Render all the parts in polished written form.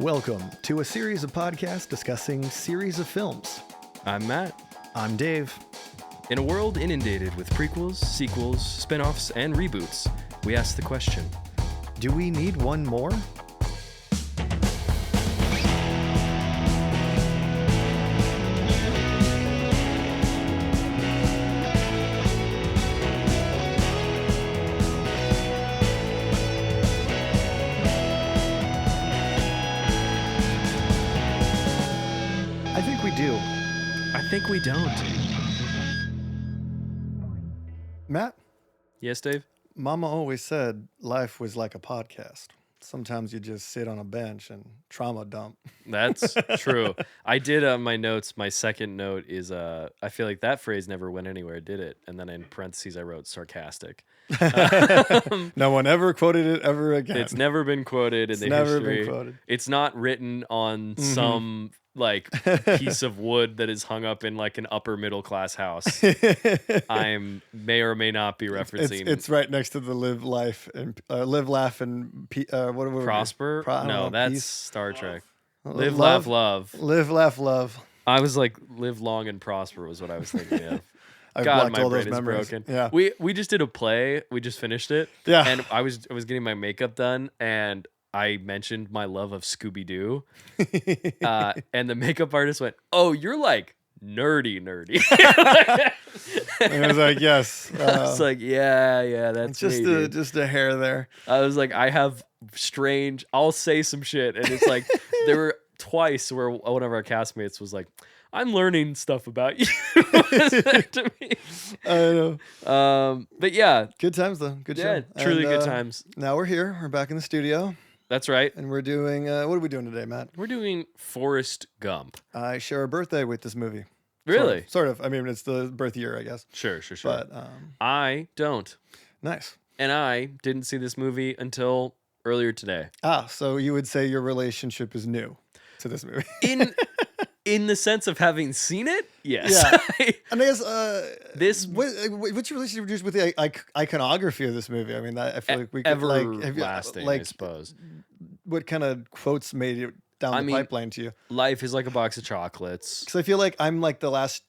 Welcome to a series of podcasts discussing series of films. I'm Matt. I'm Dave. In a world inundated with prequels, sequels, spin-offs, and reboots, we ask the question, do we need one more? I think we do. I think we don't. Matt, Yes, Dave? Mama always said life was like a podcast. Sometimes you just sit on a bench and trauma dump. That's true. I did my notes. My second note is I feel like that phrase never went anywhere, did it? And then in parentheses I wrote sarcastic. No one ever quoted it ever again. It's never been quoted in It's the never history. been quoted. It's not written on some like piece of wood that is hung up in like an upper middle class house. I'm may or may not be referencing. It's right next to the live, life, and live, laugh, and what Prosper? I don't No, know, that's peace? Star Trek. Love? Live, laugh, love. Live, laugh, love. I was like, live long and prosper was what I was thinking of. I've God, blocked my all those brain is memories. broken. Yeah. We just did a play. We just finished it. Yeah. And I was getting my makeup done, and I mentioned my love of Scooby Doo, and the makeup artist went, "Oh, you're like nerdy." And I was like, yes. I was like, yeah, that's just me, dude. just a hair there. I was like, I have strange. I'll say some shit, and it's like there were twice where one of our castmates was like, "I'm learning stuff about you." To me. I know. But yeah, Good times though. Good yeah, show. truly And, good times. Now we're here. We're back in the studio, That's right. and we're doing. What are we doing today, Matt? We're doing Forrest Gump. I share a birthday with this movie. Really? Sort of. I mean, it's the birth year, I guess. Sure. But I don't. nice. And I didn't see this movie until earlier today. So you would say your relationship is new to this movie? In the sense of having seen it, yes. Yeah. And I guess This what's your relationship just with the iconography of this movie? I mean, I feel like we could everlasting, I like suppose. what kind of quotes made it down the pipeline to you? Life is like a box of chocolates. Because I feel like I'm like the last.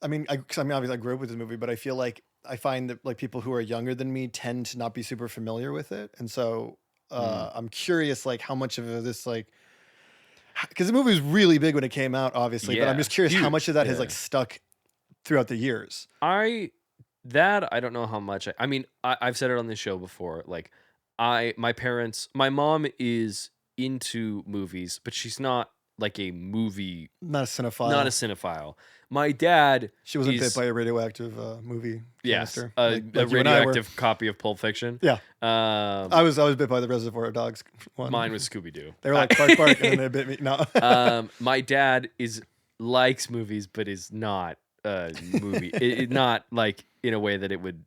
I mean, obviously I grew up with this movie, but I feel like I find that like people who are younger than me tend to not be super familiar with it, and so I'm curious like how much of this like. Because the movie was really big when it came out, obviously, but I'm just curious how much of that has like stuck throughout the years. I don't know how much. I mean, I've said it on this show before. Like, my mom is into movies, but she's not like a movie. Not a cinephile. Not a cinephile. My dad. She wasn't bit by a radioactive movie. Yes, canister, a radioactive copy of Pulp Fiction. Yeah. I was bit by the Reservoir Dogs one. Mine was Scooby Doo. They were like bark bark, and then they bit me. No. My dad likes movies, but is not a movie. it not like in a way that it would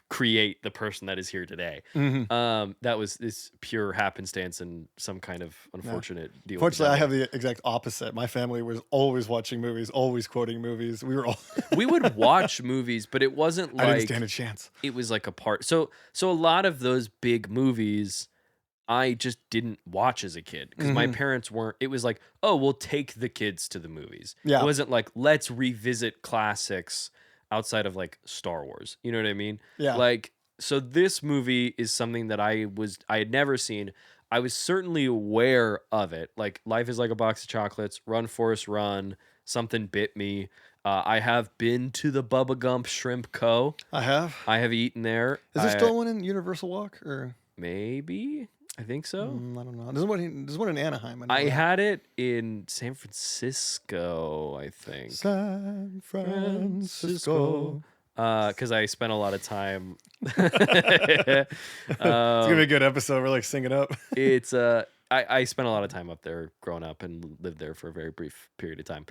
create the person that is here today. That was this pure happenstance and some kind of unfortunate deal. Fortunately, I have the exact opposite. My family was always watching movies, always quoting movies. We were all we would watch movies, but it wasn't like I didn't stand a chance. It was like a part. So a lot of those big movies I just didn't watch as a kid because my parents weren't. It was like, oh, we'll take the kids to the movies. Yeah. It wasn't like, let's revisit classics outside of like Star Wars. You know what I mean? Yeah. Like, so this movie is something that I had never seen. I was certainly aware of it. Like, Life is like a box of chocolates, Run, Forrest, Run, Something Bit Me. I have been to the Bubba Gump Shrimp Co. I have eaten there. Is there still one in Universal Walk or maybe? I think so. I don't know. There's one in Anaheim. I had it in San Francisco, I think. San Francisco. Because I spent a lot of time. It's gonna be a good episode. We're like singing up. It's I spent a lot of time up there growing up and lived there for a very brief period of time.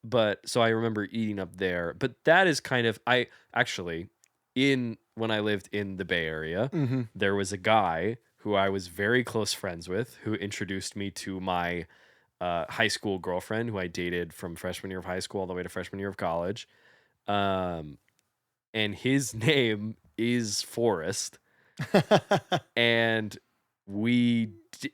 But so I remember eating up there. But that is kind of when I lived in the Bay Area, there was a guy who I was very close friends with, who introduced me to my high school girlfriend, who I dated from freshman year of high school all the way to freshman year of college. And his name is Forrest. And we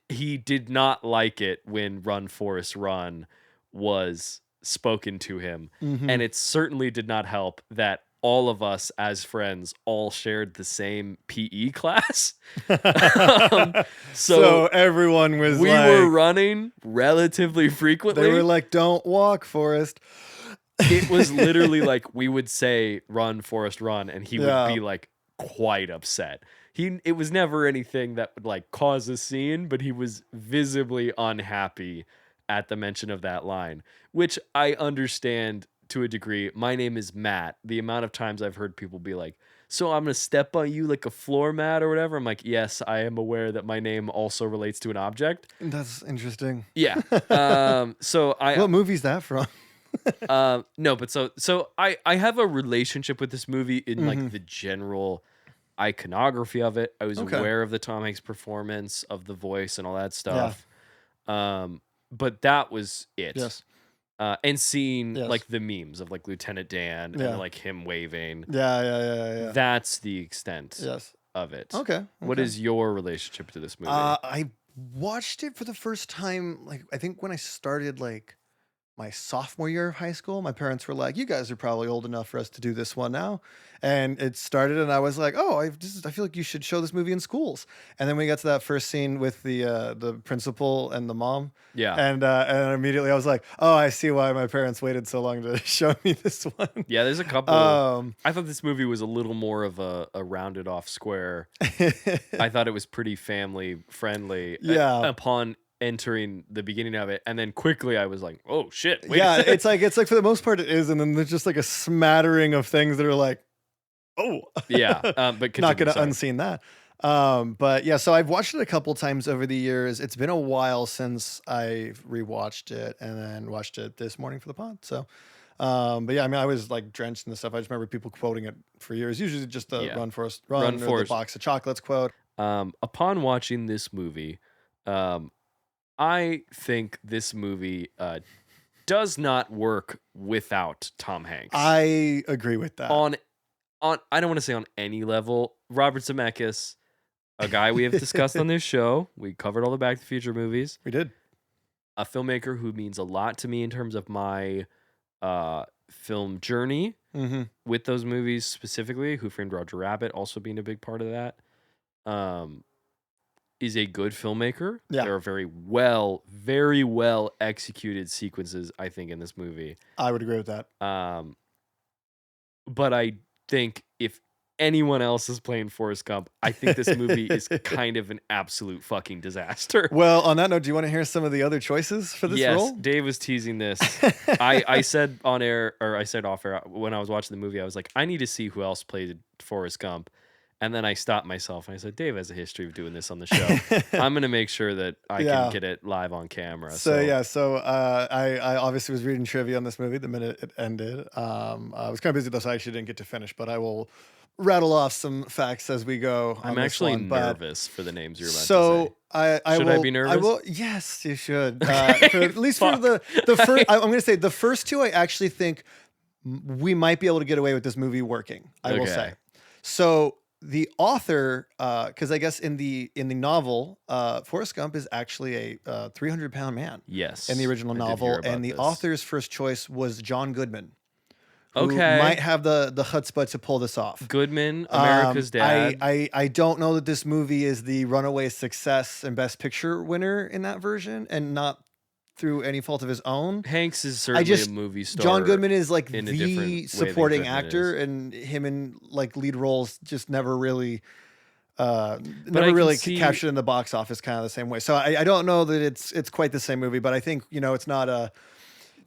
he did not like it when Run Forrest Run was spoken to him. And it certainly did not help that all of us as friends all shared the same PE class. um, So everyone was we like, were running relatively frequently. They were like, don't walk, Forrest. It was literally like we would say run, Forrest, run, and he would be like quite upset. It was never anything that would like cause a scene, but he was visibly unhappy at the mention of that line, which I understand to a degree. My name is Matt. The amount of times I've heard people be like, so I'm going to step on you like a floor mat or whatever. I'm like, yes, I am aware that my name also relates to an object. That's interesting. Yeah. What movie's that from? No, but so I have a relationship with this movie in like the general iconography of it. I was aware of the Tom Hanks performance, of the voice and all that stuff. But that was it. Yes. And seeing like the memes of like Lieutenant Dan and like him waving. Yeah. That's the extent of it. Okay. What is your relationship to this movie? I watched it for the first time, like I think when I started like my sophomore year of high school. My parents were like, you guys are probably old enough for us to do this one now. And it started and I was like, oh, I feel like you should show this movie in schools. And then we got to that first scene with the principal and the mom. Yeah. And immediately I was like, oh, I see why my parents waited so long to show me this one. Yeah, there's a couple. I thought this movie was a little more of a rounded off square. I thought it was pretty family friendly. Yeah. Upon entering the beginning of it, and then quickly I was like, oh shit, wait. Yeah, it's like for the most part it is, and then there's just like a smattering of things that are like, oh yeah, but not gonna unseen that. But yeah, so I've watched it a couple times over the years. It's been a while since I rewatched it and then watched it this morning for the pod. So but yeah, I mean, I was like drenched in the stuff. I just remember people quoting it for years, usually just the Run Forrest Run or the box of chocolates quote. Upon watching this movie, I think this movie does not work without Tom Hanks. I agree with that. On I don't want to say on any level. Robert Zemeckis, a guy we have discussed on this show. We covered all the Back to the Future movies. We did. A filmmaker who means a lot to me in terms of my film journey with those movies specifically. Who Framed Roger Rabbit also being a big part of that. Is a good filmmaker. Yeah. There are very well executed sequences, I think, in this movie. I would agree with that. But I think if anyone else is playing Forrest Gump, I think this movie is kind of an absolute fucking disaster. Well, on that note, do you want to hear some of the other choices for this role? Yes, Dave was teasing this. I said on air, or I said off air, when I was watching the movie, I was like, I need to see who else played Forrest Gump. And then I stopped myself and I said, Dave has a history of doing this on the show. I'm going to make sure that I can get it live on camera. So I obviously was reading trivia on this movie the minute it ended. I was kind of busy though, so I actually didn't get to finish, but I will rattle off some facts as we go. I'm actually nervous for the names you're about to say. Should I be nervous? I will. Yes, you should. At least for the first, I'm going to say the first two, I actually think we might be able to get away with this movie working. I will say. So the author, because I guess in the novel, Forrest Gump is actually a 300-pound man. Yes, in the original novel, and the author's first choice was John Goodman. Okay, who might have the chutzpah to pull this off. Goodman, America's Dad. I don't know that this movie is the runaway success and Best Picture winner in that version, and not through any fault of his own. Hanks is certainly a movie star. John Goodman is like the supporting actor, and him in like lead roles just never really captured in the box office kind of the same way. So I don't know that it's quite the same movie, but I think it's not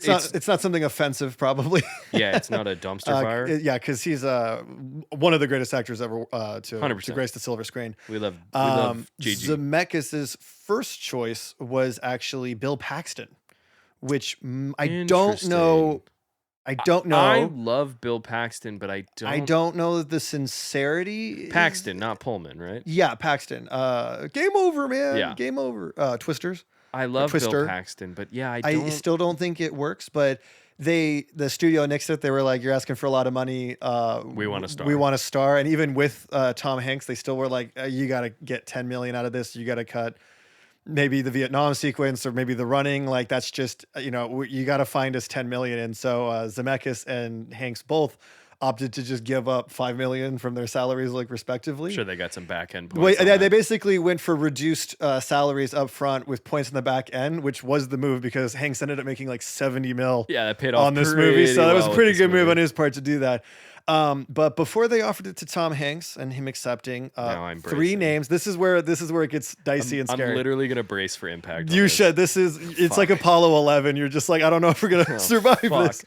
it's not something offensive probably. Yeah, it's not a dumpster fire. Yeah, because he's one of the greatest actors ever to grace the silver screen. We love Gigi. Zemeckis' first choice was actually Bill Paxton, which I don't know. I love Bill Paxton, but I don't know the sincerity. Paxton, not Pullman, right? Yeah, Paxton. Game over, man. Yeah. Game over. Twisters. I love Bill Paxton, but yeah, I still don't think it works. But the studio nixed it. They were like, "You're asking for a lot of money. We want a star. We want a star." And even with Tom Hanks, they still were like, "You got to get $10 million out of this. You got to cut maybe the Vietnam sequence or maybe the running. Like that's just you got to find us 10 million. And so Zemeckis and Hanks both opted to just give up 5 million from their salaries, like respectively. Sure, they got some back end Wait, points. yeah, they basically went for reduced salaries up front with points in the back end, which was the move because Hanks ended up making like 70 mil. Yeah, that paid off on this movie, so that was a well pretty good move on his part to do that. But before they offered it to Tom Hanks and him accepting, I'm 3 bracing. names. This is where it gets dicey and scary. I'm literally gonna brace for impact. You should. It's like Apollo 11. You're just like, I don't know if we're gonna survive this.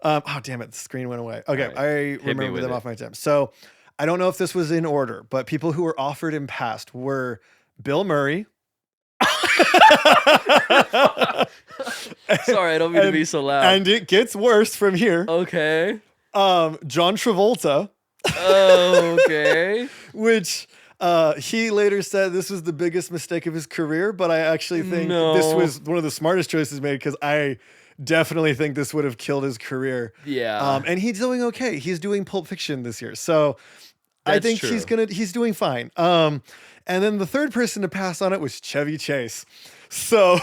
Oh damn it! The screen went away. Okay, right. I remember them off my time. So I don't know if this was in order, but people who were offered in past were Bill Murray. Sorry, I don't mean to be so loud. And it gets worse from here. Okay. John Travolta. Okay. Which he later said this was the biggest mistake of his career, but I actually think this was one of the smartest choices made because I definitely think this would have killed his career. Yeah. And he's doing okay. He's doing Pulp Fiction this year. So I think he's doing fine. And then the third person to pass on it was Chevy Chase. So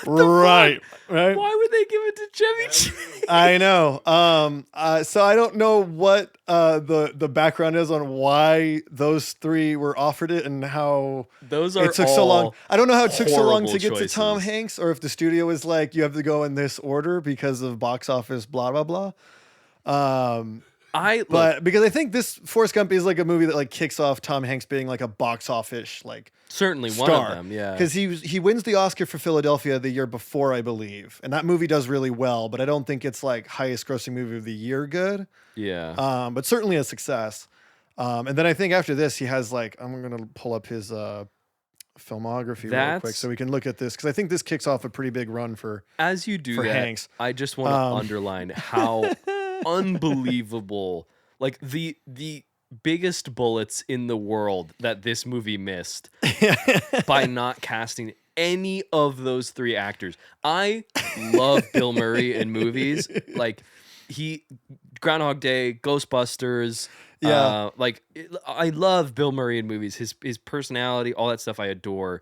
right. Why would they give it to Chevy Chase? I know. So I don't know what the background is on why those 3 were offered it and how it took so long. I don't know how it took so long to get choices. to Tom Hanks, or if the studio was like, you have to go in this order because of box office, blah blah blah. Because I think this Forrest Gump is like a movie that like kicks off Tom Hanks being like a box office like certainly star. One of them, yeah. Because he wins the Oscar for Philadelphia the year before, I believe, and that movie does really well. But I don't think it's like highest grossing movie of the year good. Yeah. But certainly a success. And then I think after this he has like, I'm gonna pull up his filmography real quick so we can look at this because I think this kicks off a pretty big run for as you do for that, Hanks. I just want to underline how unbelievable, like the biggest bullets in the world that this movie missed by not casting any of those 3 actors. I love Bill Murray in movies, like Groundhog Day, Ghostbusters. Yeah, I love Bill Murray in movies. His personality, all that stuff, I adore.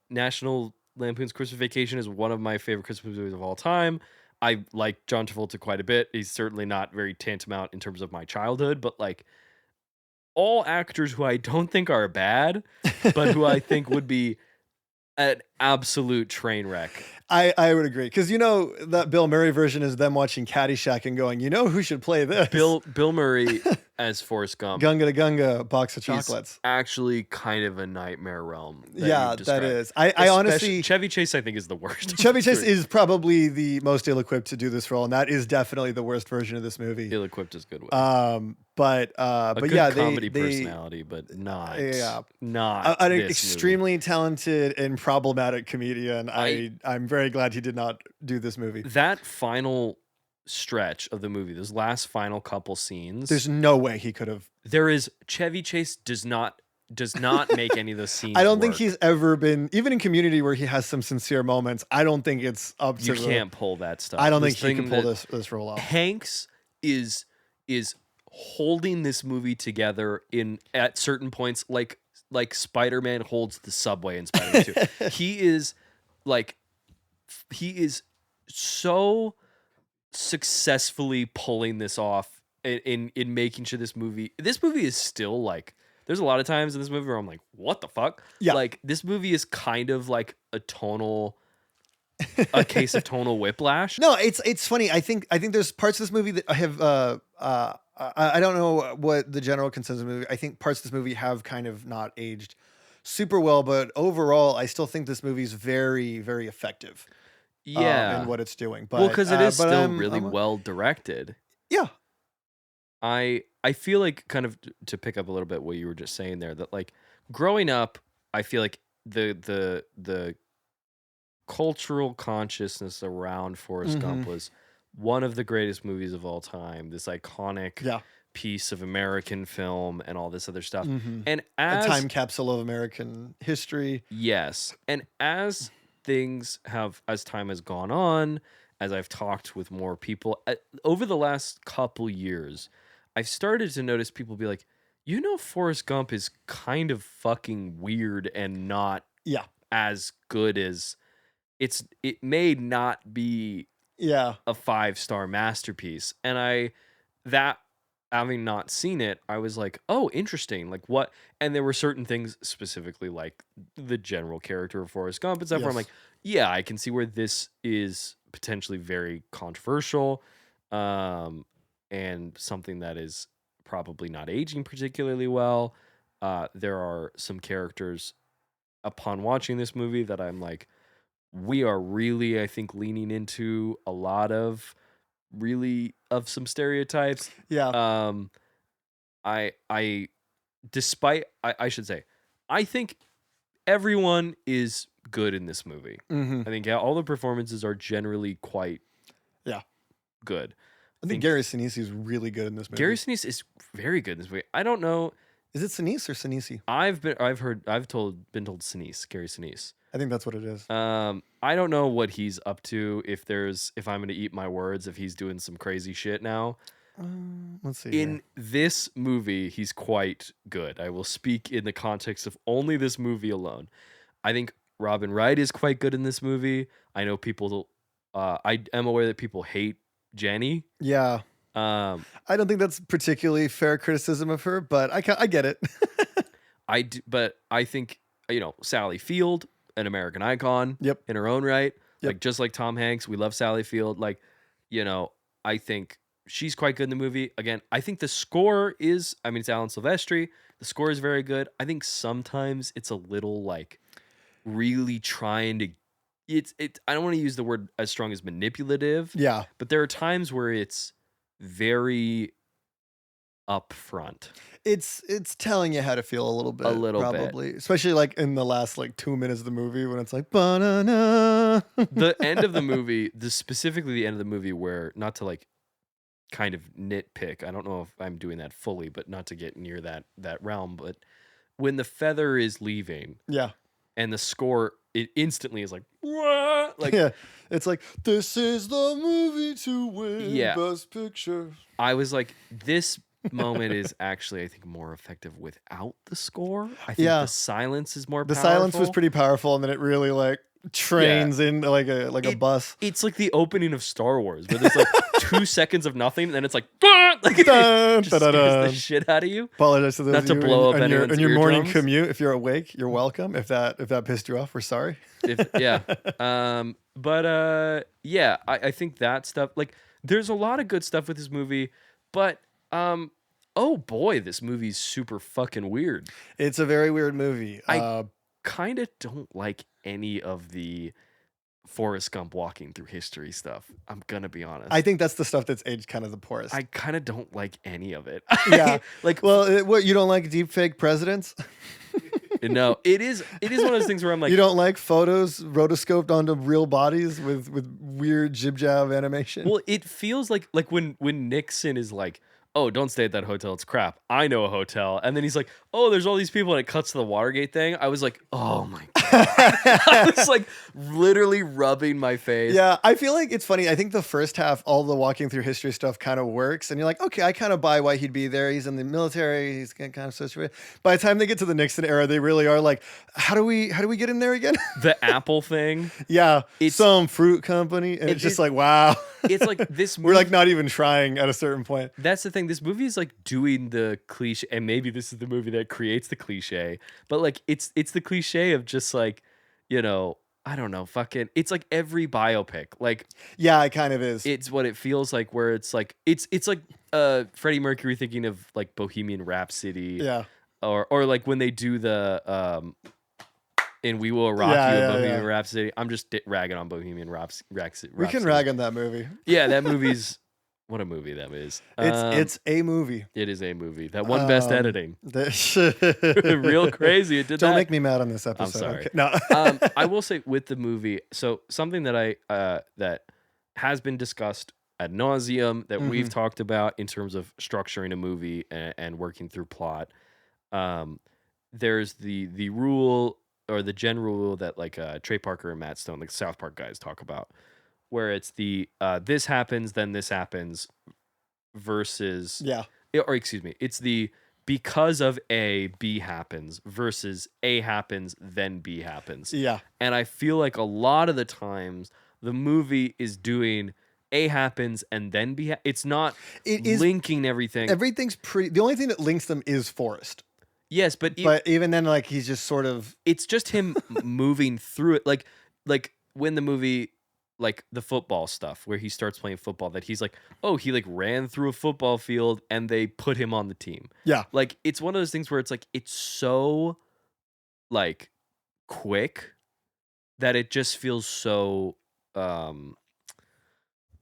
National Lampoon's Christmas Vacation is one of my favorite Christmas movies of all time. I like John Travolta quite a bit. He's certainly not very tantamount in terms of my childhood, but like all actors who I don't think are bad, but who I think would be an absolute train wreck. I would agree because that Bill Murray version is them watching Caddyshack and going, who should play this? Bill Murray as Forrest Gump. Gunga to Gunga, box of chocolates. Actually, kind of a nightmare realm. That is. I honestly, Chevy Chase, I think, is the worst. Chevy Chase is probably the most ill-equipped to do this role, and that is definitely the worst version of this movie. Ill-equipped is good. But yeah, comedy personality, but not an extremely talented and problematic comedian. I'm very glad he did not do this movie. That final stretch of the movie, those last final couple scenes, there's no way he could have. Chevy Chase does not make any of those scenes. I don't think he's ever been, even in Community where he has some sincere moments. I don't think it's up to. You can't pull that stuff. I don't think he can pull this role off. Hanks is holding this movie together at certain points, like Spider-Man holds the subway in Spider-Man 2. He is so successfully pulling this off in making sure this movie is still like, there's a lot of times in this movie where I'm like, what the fuck? Yeah. Like this movie is kind of like a case of tonal whiplash. No, it's funny. I think there's parts of this movie that I have I don't know what the general consensus of the movie. I think parts of this movie have kind of not aged super well, but overall I still think this movie is very, very effective. In what it's doing. But because it is still really well directed. Yeah. I feel like, kind of to pick up a little bit what you were just saying there, that like growing up, I feel like the cultural consciousness around Forrest Gump was one of the greatest movies of all time. This iconic piece of American film and all this other stuff. And as a time capsule of American history. Yes. And as time has gone on, as I've talked with more people over the last couple years, I've started to notice people be like, Forrest Gump is kind of fucking weird and not Yeah. as good as it may not be Yeah. a 5-star masterpiece. And that having not seen it, I was like, oh, interesting. Like what? And there were certain things specifically like the general character of Forrest Gump and stuff where I'm Yes. like, yeah, I can see where this is potentially very controversial, and something that is probably not aging particularly well. There are some characters upon watching this movie that I'm like, we are really, I think, leaning into a lot of really of some stereotypes. Yeah. Um, I despite I should say, I think everyone is good in this movie. Mm-hmm. I think all the performances are generally quite Yeah. good. I think Gary Sinise is really good in this movie. Gary Sinise is very good in this movie. I don't know. Is it Sinise or Sinise? Been told Sinise, Gary Sinise. I think that's what it is. I don't know what he's up to. If I'm gonna eat my words, if he's doing some crazy shit now. Let's see. In this movie, he's quite good. I will speak in the context of only this movie alone. I think Robin Wright is quite good in this movie. I know people. I am aware that people hate Jenny. Yeah. I don't think that's particularly fair criticism of her, but I get it. I do, but I think Sally Field, an American icon, Yep. in her own right. Yep. Like just like Tom Hanks, we love Sally Field. Like, I think she's quite good in the movie. Again, I think the score is. I mean, it's Alan Silvestri. The score is very good. I think sometimes it's a little like really trying to. I don't want to use the word as strong as manipulative. Yeah. But there are times where it's very upfront. It's telling you how to feel a little bit. Probably. Especially like in the last like 2 minutes of the movie when it's like banana. The end of the movie, specifically the end of the movie where, not to like kind of nitpick, I don't know if I'm doing that fully, but not to get near that realm, but when the feather is leaving, yeah, and the score, it instantly is like, what? Like, yeah, it's like, this is the movie to win Best Picture. I was like, this moment is actually, I think, more effective without the score. I think the silence is more powerful. The silence was pretty powerful, and then it really like trains in like a bus. It's like the opening of Star Wars, where there's like 2 seconds of nothing, and then it's like, like it just scares the shit out of you. Apologize to those not to blow up anyone's on your morning eardrums. commute. If you're awake, you're welcome. If that pissed you off, we're sorry. I think that stuff, like, there's a lot of good stuff with this movie, but oh boy, this movie's super fucking weird. It's a very weird movie. I kind of don't like any of the Forrest Gump walking through history stuff. I'm gonna be honest. I think that's the stuff that's aged kind of the poorest. I kind of don't like any of it. Yeah. Like, well, what, you don't like deep fake presidents? No, it is one of those things where I'm like, you don't like photos rotoscoped onto real bodies with weird jib jab animation. Well, it feels like when Nixon is like, oh, don't stay at that hotel, it's crap, I know a hotel, and then he's like, oh, there's all these people, and it cuts to the Watergate thing. I was like, oh my god. I was like literally rubbing my face. Yeah, I feel like it's funny. I think the first half, all the walking through history stuff kind of works, and you're like, okay, I kind of buy why he'd be there. He's in the military. He's kind of situated. By the time they get to the Nixon era, they really are like, how do we get in there again? The Apple thing. Yeah, it's some fruit company, and it's just like, wow. It's like this movie, we're like not even trying at a certain point. That's the thing. This movie is like doing the cliche, and maybe this is the movie that creates the cliche, but like it's the cliche of just like, I don't know, fucking, it's like every biopic. Like, yeah, it kind of is. It's what it feels like, where it's like it's like Freddie Mercury thinking of like Bohemian Rhapsody. Yeah. Or like when they do the in We Will Rock You in Bohemian Rhapsody. I'm just ragging on Bohemian Rhapsody. We can rag on that movie. Yeah, that movie's what a movie that is. It's a movie. It is a movie. That won best editing. Real Real crazy. It did. Don't make me mad on this episode. I'm sorry. Okay. No. I will say with the movie, so something that that has been discussed ad nauseum, that we've talked about in terms of structuring a movie and working through plot. There's the rule, or the general rule, that like Trey Parker and Matt Stone, like South Park guys, talk about, where it's the this happens, then this happens, versus yeah, or excuse me, it's the because of A, B happens versus A happens, then B happens. Yeah. And I feel like a lot of the times the movie is doing A happens and then B. It's not linking everything. Everything's pretty. The only thing that links them is Forrest. Yes, but even then, like he's just sort of. It's just him moving through it, like when the movie, like the football stuff, where he starts playing football, that he's like, oh, he like ran through a football field and they put him on the team. Yeah, like it's one of those things where it's like it's so like quick that it just feels so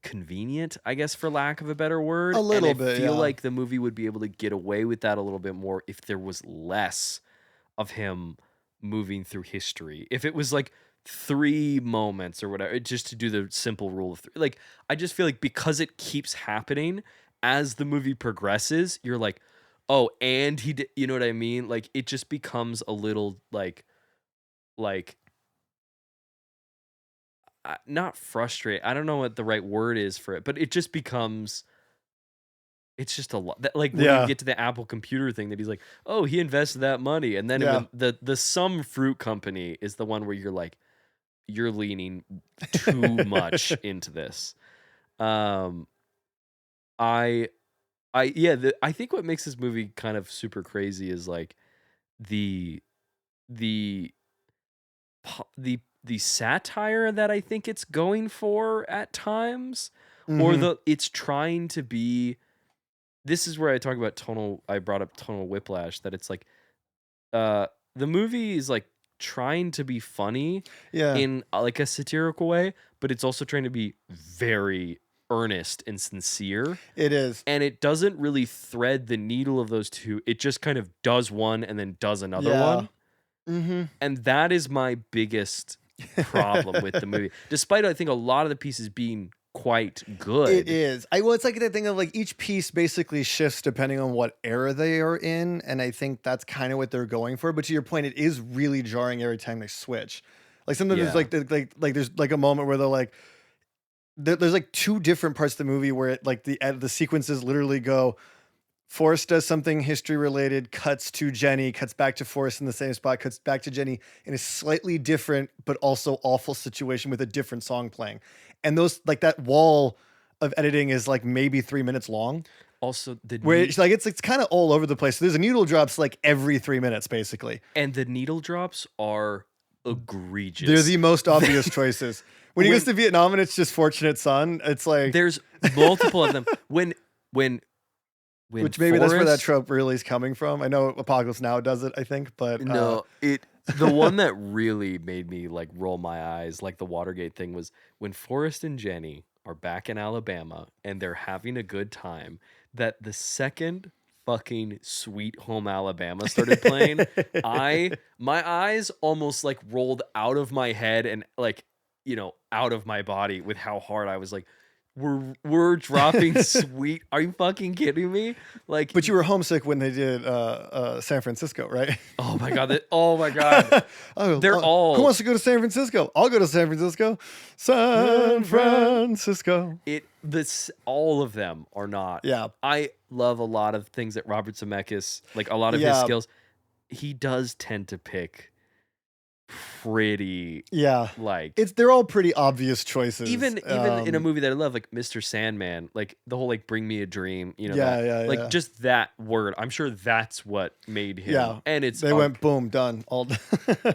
convenient, I guess, for lack of a better word. A little and I bit. feel Yeah. like the movie would be able to get away with that a little bit more if there was less of him moving through history. If it was like 3 moments or whatever, just to do the simple rule of 3. Like, I just feel like because it keeps happening as the movie progresses, you're like, oh, and he did, you know what I mean? Like, it just becomes a little like not frustrate. I don't know what the right word is for it, but it just becomes. It's just a lot. Like when you get to the Apple computer thing, that he's like, oh, he invested that money, and then when the some fruit company is the one where you're like, you're leaning too much into this. I think what makes this movie kind of super crazy is like the satire that I think it's going for at times, or it's trying to be. This is where I talk about I brought up tonal whiplash, that it's like, the movie is like trying to be funny in like a satirical way, but it's also trying to be very earnest and sincere. It is. And it doesn't really thread the needle of those two. It just kind of does one and then does another one. Mm-hmm. And that is my biggest problem with the movie. Despite, I think, a lot of the pieces being quite good. It is. It's like that thing of like each piece basically shifts depending on what era they are in, and I think that's kind of what they're going for. But to your point, it is really jarring every time they switch. Like sometimes there's like there's like a moment where they're like there's like 2 different parts of the movie where it like the sequences literally go. Forrest does something history related, cuts to Jenny, cuts back to Forrest in the same spot, cuts back to Jenny in a slightly different but also awful situation with a different song playing. And those, like, that wall of editing is like maybe 3 minutes long. Also, it's kind of all over the place. So there's a needle drops like every 3 minutes basically. And the needle drops are egregious. They're the most obvious choices. When he goes to Vietnam and it's just Fortunate Son, it's like there's multiple of them. When which maybe that's where that trope really is coming from. I know Apocalypse Now does it, I think, but no, the one that really made me like roll my eyes, like the Watergate thing, was when Forrest and Jenny are back in Alabama and they're having a good time. That the second fucking Sweet Home Alabama started playing, my eyes almost like rolled out of my head and like, out of my body with how hard I was like, we're dropping Sweet. Are you fucking kidding me? Like, but you were homesick when they did San Francisco, right? Oh my god! They're all. Who wants to go to San Francisco? I'll go to San Francisco. San Francisco. All of them are not. Yeah. I love a lot of things that Robert Zemeckis, like a lot of his skills. He does tend to pick pretty like they're all pretty obvious choices, even in a movie that I love, like Mr. Sandman, like the whole like Bring Me a Dream, just that word, I'm sure that's what made him. And they went boom, done, all done.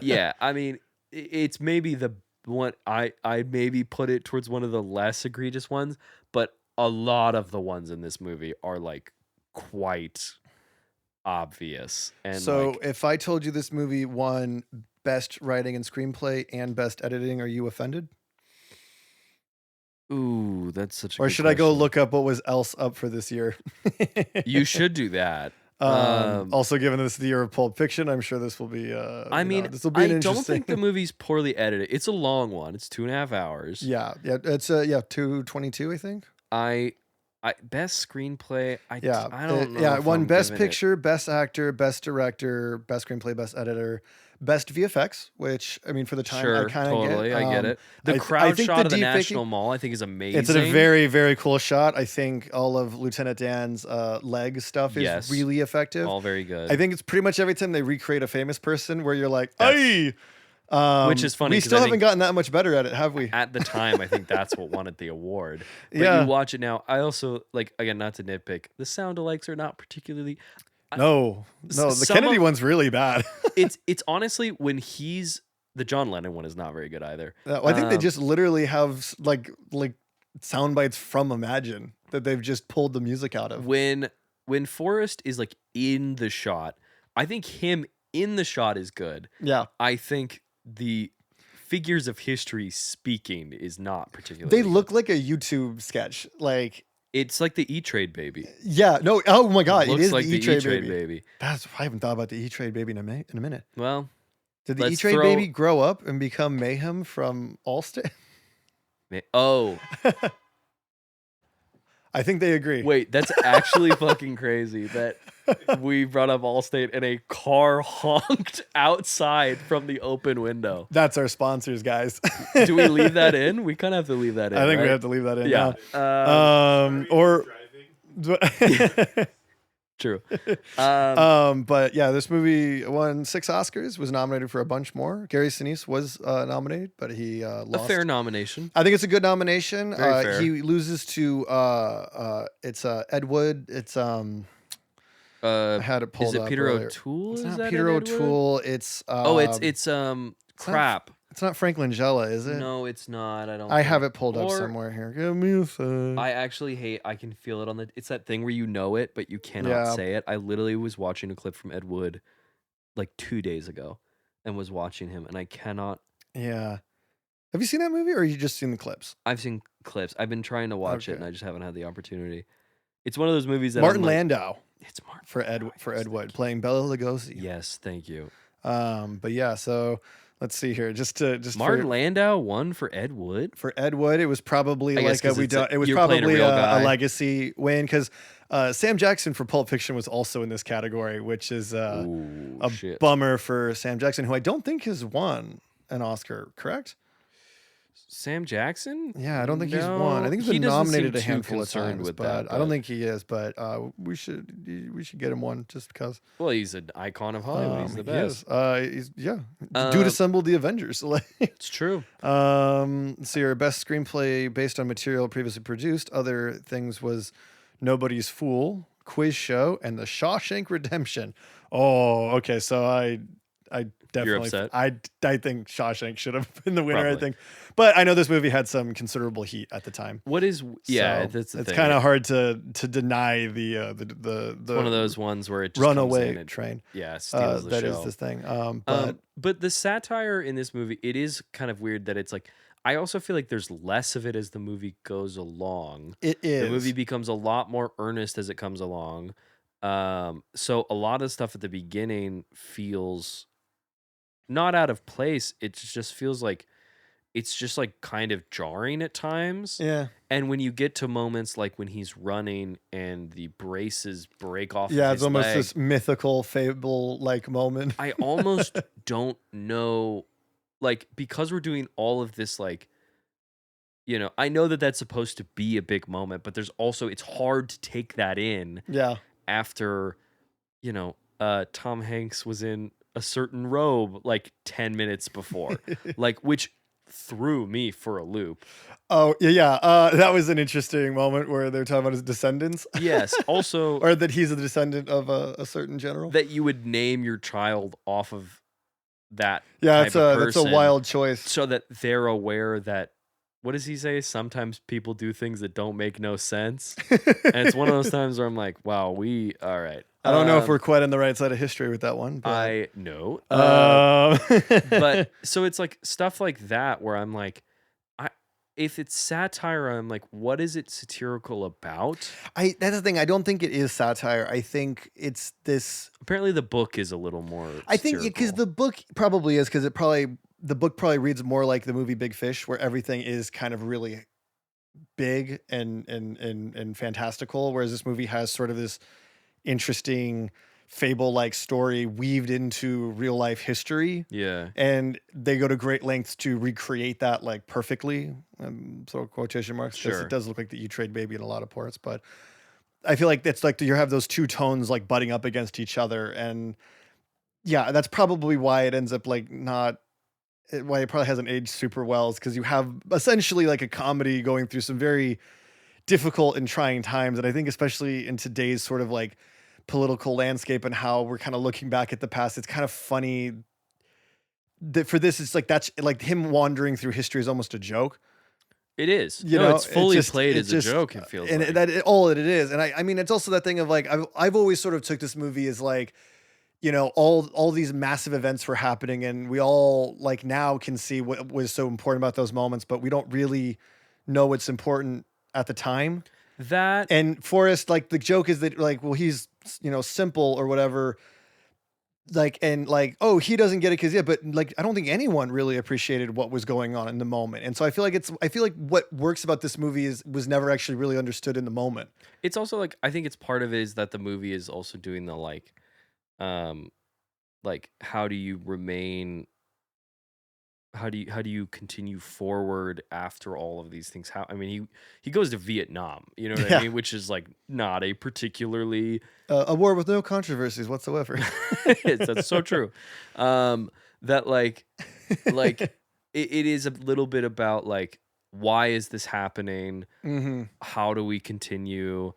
Yeah, I mean, it's maybe the one I maybe put it towards one of the less egregious ones, but a lot of the ones in this movie are like quite obvious. And so if I told you this movie won Best Writing and Screenplay and Best Editing, are you offended? Ooh, that's such a Or good should question. I go look up what was else up for this year? You should do that. Also, given this is the year of Pulp Fiction, I'm sure this will be. This will be I don't think the movie's poorly edited. It's a long one. It's 2.5 hours. Yeah. It's 2:22, I think. I Best screenplay. Yeah, I don't know yeah. It if won I'm Best giving it. Picture, Best Actor, Best Director, Best Screenplay, Best Editor, Best VFX. Which I mean, for the time, I Sure, kind of get. totally, I get it. The I crowd think the shot of the deepfaking. National Mall, I think, is It's a amazing. very, very cool shot. I think all of Lieutenant Dan's leg stuff is Yes, really effective. all very I good. think it's pretty much every time they recreate a famous person where you're like, That's "Ay!" which is funny We because still I haven't think gotten that much better at it, have we? at the time, I think that's what won it the award. But you Yeah. watch it now. I also like again, not to nitpick. The sound alikes are not particularly. No, no, the Some Kennedy of one's really bad. it's honestly when he's the John Lennon one is not very good either. I think they just literally have like sound bites from Imagine that they've just pulled the music out of. When Forrest is like in the shot, I think him in the shot is good. Yeah. I think the figures of history speaking is not particularly They good. look like a YouTube sketch. Like It's like the E-Trade baby. yeah, no, oh my god, it Looks is like the the E-Trade E-Trade baby. baby. That's I haven't thought about the E-Trade baby in a minute. Well, Did the let's E-Trade throw- baby grow up and become Mayhem from Allstate? oh, I think they agree. wait, that's actually fucking crazy that we brought up Allstate and a car honked outside from the open window. That's our sponsors, guys. Do we leave that in? We kind of have to leave that in. I think we right? have to leave that in. Yeah. Or True. but yeah, this movie won 6 Oscars, was nominated for a bunch more. Gary Sinise was nominated, but he a lost. fair nomination. I think it's a good nomination. Very fair. He loses to it's Ed Wood. It's I had it pulled Is it up Peter earlier. O'Toole? It's Is not that Peter in Ed Wood? O'Toole. It's It's crap. It's not Frank Langella, is it? No, it's not. I don't. I have think. it pulled up Or- somewhere here. Give me a sec. I actually hate. I can feel it on the. It's that thing where you know it, but you cannot say it. I literally was watching a clip from Ed Wood, like 2 days ago, and was watching him, and I cannot. Yeah. Have you seen that movie, or have you just seen the clips? I've seen clips. I've been trying to watch it, Okay. and I just haven't had the opportunity. It's one of those movies that Martin I'm like, Landau It's Martin for Ed Wood playing Bela Lugosi. Yes, thank you. But yeah, so let's see here. Just Martin Landau won for Ed Wood. for Ed Wood, it was probably I guess like 'cause it was you're playing a probably real a guy. legacy win because Sam Jackson for Pulp Fiction was also in this category, which is Ooh, a shit. bummer for Sam Jackson, who I don't think has won an Oscar. Correct? Sam Jackson? Yeah, I don't think he's No, won. I think he's he been doesn't nominated a seem too handful of concerned times, with but that, I don't but- think he is. But we should get him one just because. Well, he's an icon of Hollywood. He's the He best. is. Dude assembled the Avengers. Like, It's true. let's see, our best screenplay based on material previously produced. Other things was Nobody's Fool, Quiz Show, and The Shawshank Redemption. Oh, okay. So I definitely, upset? I think Shawshank should have been the winner. I Probably. think, but I know this movie had some considerable heat at the time. What is? Yeah, So that's the it's thing. kind of hard to deny the It's one of those ones where it just comes in runaway and, train. yeah, steals the That show. is this thing. But the satire in this movie, it is kind of weird that it's like. I also feel like there's less of it as the movie goes along. It is The movie becomes a lot more earnest as it comes along. So a lot of stuff at the beginning feels not out of place. It just feels like it's just like kind of jarring at times. Yeah. And when you get to moments like when he's running and the braces break off, Yeah, of it's his almost leg, this mythical fable like moment. I almost don't know, like, because we're doing all of this, like, you know, I know that that's supposed to be a big moment, but there's also, it's hard to take that in Yeah. after, you know, Tom Hanks was in a certain robe like 10 minutes before, like, which threw me for a loop. Oh, yeah. That was an interesting moment where they're talking about his descendants. Yes. Also, Or that he's a descendant of a certain general. that you would name your child off of that. Yeah, type of that's a person wild choice. so that they're aware that, what does he say? Sometimes people do things that don't make no sense. And it's one of those times where I'm like, wow, all right. I don't know if we're quite on the right side of history with that one. But, I know. but But so it's like stuff like that where I'm like, if it's satire, I'm like, what is it satirical about? that's the thing. I don't think it is satire. I think it's this. Apparently the book is a little more I think because satirical. the book probably is because the book probably reads more like the movie Big Fish, where everything is kind of really big and fantastical, whereas this movie has sort of this interesting fable-like story weaved into real life history, Yeah. and they go to great lengths to recreate that like perfectly. So quotation marks, because it Sure. does look like the E Trade baby in a lot of parts, but I feel like it's like you have those two tones like butting up against each other, and yeah, that's probably why it ends up like not why it probably hasn't aged super well, is because you have essentially like a comedy going through some very difficult and trying times. And I think especially in today's sort of like political landscape and how we're kind of looking back at the past, it's kind of funny that for this, it's like that's like him wandering through history is almost a joke. It is. You No, know, it's fully played as a joke, it feels and like. all that it is. And I mean, it's also that thing of like, I've always sort of took this movie as like, you know, all these massive events were happening, and we all like now can see what was so important about those moments, but we don't really know what's important at the time. That And Forrest, like the joke is that like, well, he's, you know, simple or whatever. Like, and like, oh, he doesn't get it because yeah, but like I don't think anyone really appreciated what was going on in the moment. And so I feel like what works about this movie is was never actually really understood in the moment. it's also like I think it's part of it is that the movie is also doing the um how do you remain how do you continue forward after all of these things? How I mean he goes to Vietnam, you know what I Yeah. mean, which is like not a particularly A war with no controversies whatsoever. that's so true. That like it is a little bit about like why is this happening? Hmm. How do we continue?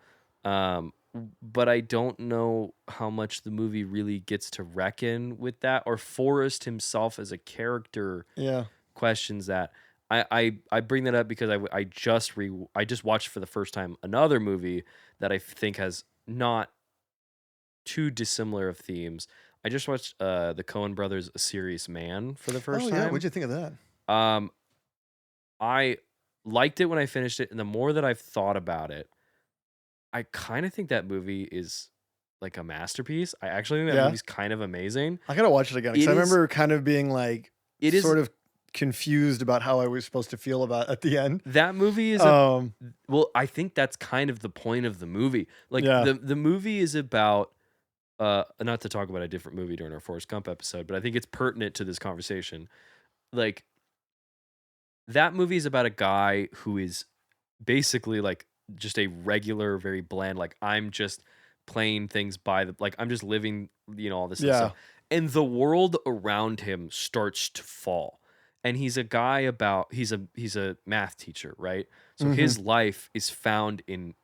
But I don't know how much the movie really gets to reckon with that, or Forrest himself as a character Yeah. questions that. I bring that up because I just watched for the first time another movie that I think has not too dissimilar of themes. I just watched the Coen brothers A Serious Man for the Oh first yeah. What'd time. you think of that? Um I liked it when I finished it, and the more that I've thought about it, I kind of think that movie is like a masterpiece. I actually think that Yeah. movie's kind of amazing. I gotta watch it again because It I is remember kind of being like it is sort of confused about how I was supposed to feel about at the end. that movie is a Um, well, I think that's kind of the point of the movie. Like yeah. the movie is about not to talk about a different movie during our Forrest Gump episode, but I think it's pertinent to this conversation. Like that movie is about a guy who is basically like just a regular, very bland, like I'm just playing things by the like I'm just living, you know, all this other Yeah. stuff. And the world around him starts to fall. And he's a guy about he's a math teacher, right? So Hmm. his life is found in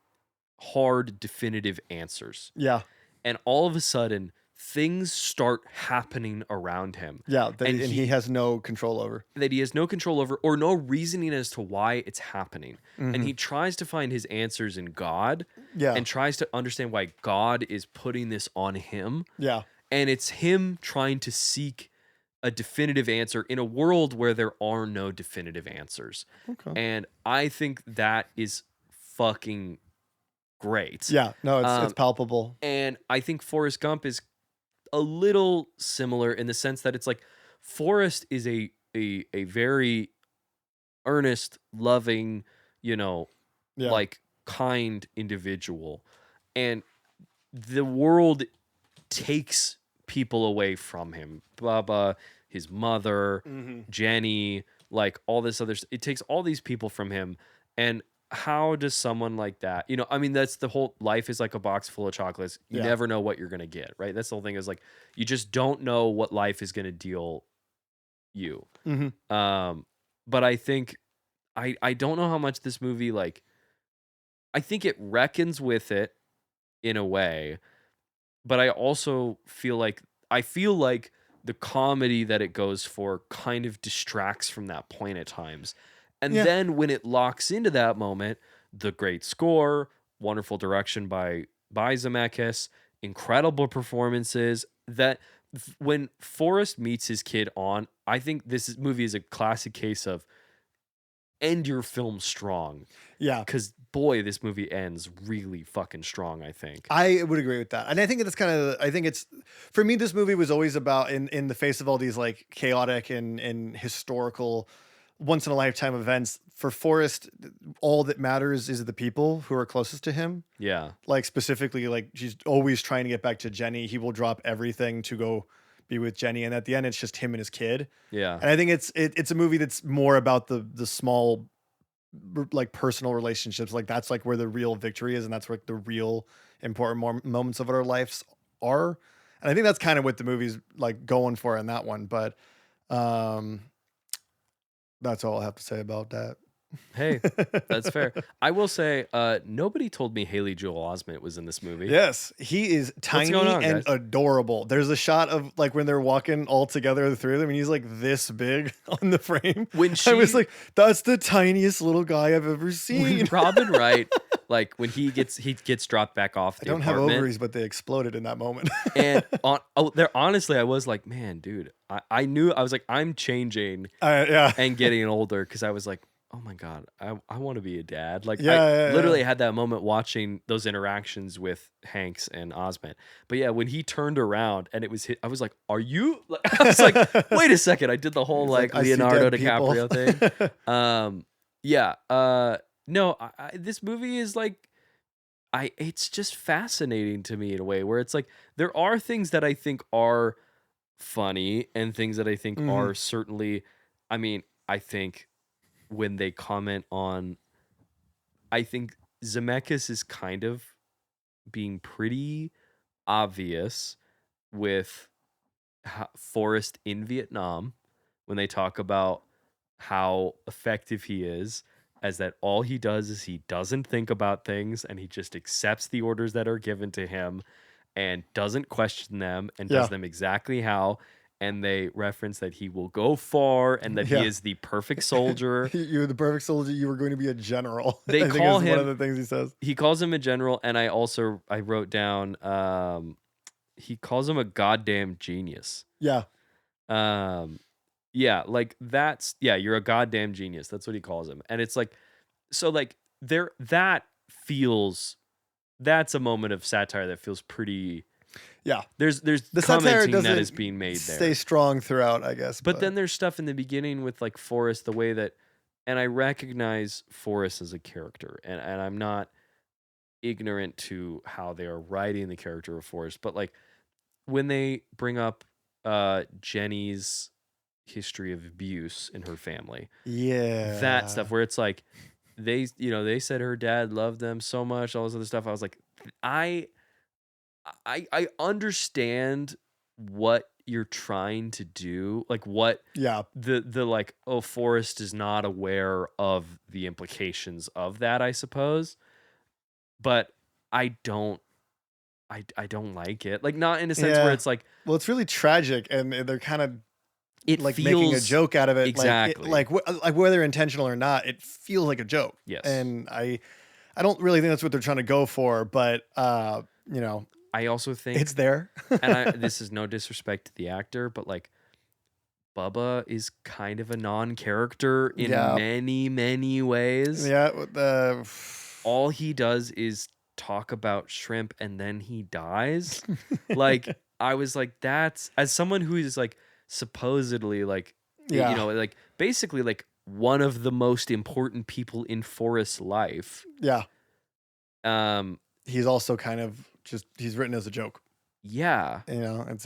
hard, definitive answers. Yeah. And all of a sudden, things start happening around him. Yeah. And And he has no control over. that he has no control over or no reasoning as to why it's happening. And Hmm. he tries to find his answers in God Yeah. and tries to understand why God is putting this on him. Yeah. And it's him trying to seek a definitive answer in a world where there are no definitive answers. Okay. And I think that is fucking great. Yeah. No, it's Um, palpable. and I think Forrest Gump is a little similar in the sense that it's like Forrest is a very earnest, loving, you know, Yeah. like kind individual. And the world takes people away from him. Baba, his mother, Hmm. Jenny, like all this other it takes all these people from him. And how does someone like that, you know, I mean, that's the whole life is like a box full of chocolates. You Yeah. never know what you're gonna get, right? That's the whole thing is like you just don't know what life is gonna deal you. Hmm. But I think I don't know how much this movie like I think it reckons with it in a way, but I feel like the comedy that it goes for kind of distracts from that point at times. And Yeah. then when it locks into that moment, the great score, wonderful direction by Zemeckis, incredible performances that when Forrest meets his kid on, I think movie is a classic case of end your film strong. Yeah. Cause boy, this movie ends really fucking strong, I think. I would agree with that. And I think that's kind of, I think it's, for me, this movie was always about in the face of all these like chaotic and historical once in a lifetime events. For Forrest, all that matters is the people who are closest to him. Yeah. Like specifically, like she's always trying to get back to Jenny. He will drop everything to go be with Jenny, and at the end, it's just him and his kid. Yeah. And I think it's a movie that's more about the small, like personal relationships. Like that's like where the real victory is, and that's what the real important moments of our lives are. And I think that's kind of what the movie's like going for in that one. But um, that's all I have to say about that. Hey, that's fair. I will say, nobody told me Haley Joel Osment was in this movie. Yes, he is tiny going on, and guys? adorable. There's a shot of like when they're walking all together, the three of them, and he's like this big on the frame. When I was she- like, that's the tiniest little guy I've ever When seen. Robin Wright, like when he gets dropped back off I the don't have apartment, ovaries, but they exploded in that moment. and honestly, I was like, man, dude, I knew I was like, I'm changing Yeah. and getting older because I was like, oh my god, I want to be a dad. Like Yeah, I literally had that moment watching those interactions with Hanks and Osment. But yeah, when he turned around and it was I was like, are you? Like, I was like, wait a second, I did the whole He's like like, "I see Leonardo dead people." DiCaprio thing. Yeah. No, this movie is like. It's just fascinating to me in a way where it's like there are things that I think are funny and things that I think are certainly, I mean, I think when they comment on, I think Zemeckis is kind of being pretty obvious with Forrest in Vietnam when they talk about how effective he is, as that all he does is he doesn't think about things and he just accepts the orders that are given to him and doesn't question them and does them exactly how. And they reference that he will go far and that he is the perfect soldier. You're the perfect soldier. You were going to be a general. They I think call is him one of the things he says. He calls him a general, and I wrote down he calls him a goddamn genius. Yeah. Yeah, like you're a goddamn genius. That's what he calls him. And it's like, so like that's a moment of satire that feels pretty. Yeah. There's The satire commenting that doesn't is being made there. stay strong throughout, I guess. But then there's stuff in the beginning with like Forrest, the way that, and I recognize Forrest as a character, and I'm not ignorant to how they are writing the character of Forrest, but like when they bring up Jenny's history of abuse in her family, that stuff where it's like they said her dad loved them so much, all this other stuff. I was like, I understand what you're trying to do, like what the like, oh, Forrest is not aware of the implications of that, I suppose, but I don't like it, like not in a sense where it's like, well, it's really tragic and they're kind of like feels, making a joke out of it, exactly, like whether intentional or not, it feels like a joke. Yes. And I don't really think that's what they're trying to go for, but I also think it's there. and this is no disrespect to the actor, but like Bubba is kind of a non-character in many ways. Yeah. All he does is talk about shrimp and then he dies. Like I was like, that's, as someone who is like supposedly like, like basically like one of the most important people in Forrest's life. Yeah. He's also kind of he's written as a joke. Yeah. It's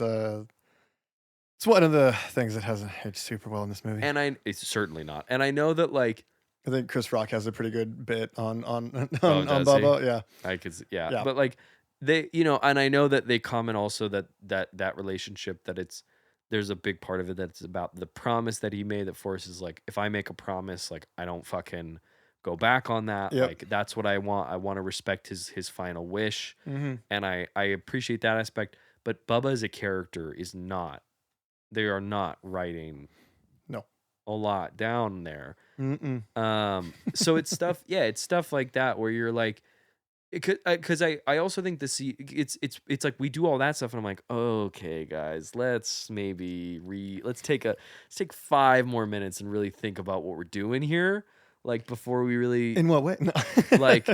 one of the things that hasn't aged super well in this movie. And it's certainly not. And I know that like, I think Chris Rock has a pretty good bit on he? Bubba. Yeah. Yeah. But like they, and I know that they comment also that relationship, that there's a big part of it that's about the promise that he made, that Forrest is like, if I make a promise, like I don't fucking go back on that. Yep. Like that's what I want. I want to respect his final wish. Mm-hmm. And I appreciate that aspect. But Bubba as a character is not. They are not writing a lot down there. So it's stuff. Yeah, it's stuff like that where you're like, because I also think it's like we do all that stuff and I'm like, okay guys, let's take 5 more minutes and really think about what we're doing here, like before we really, in what way? No. Like,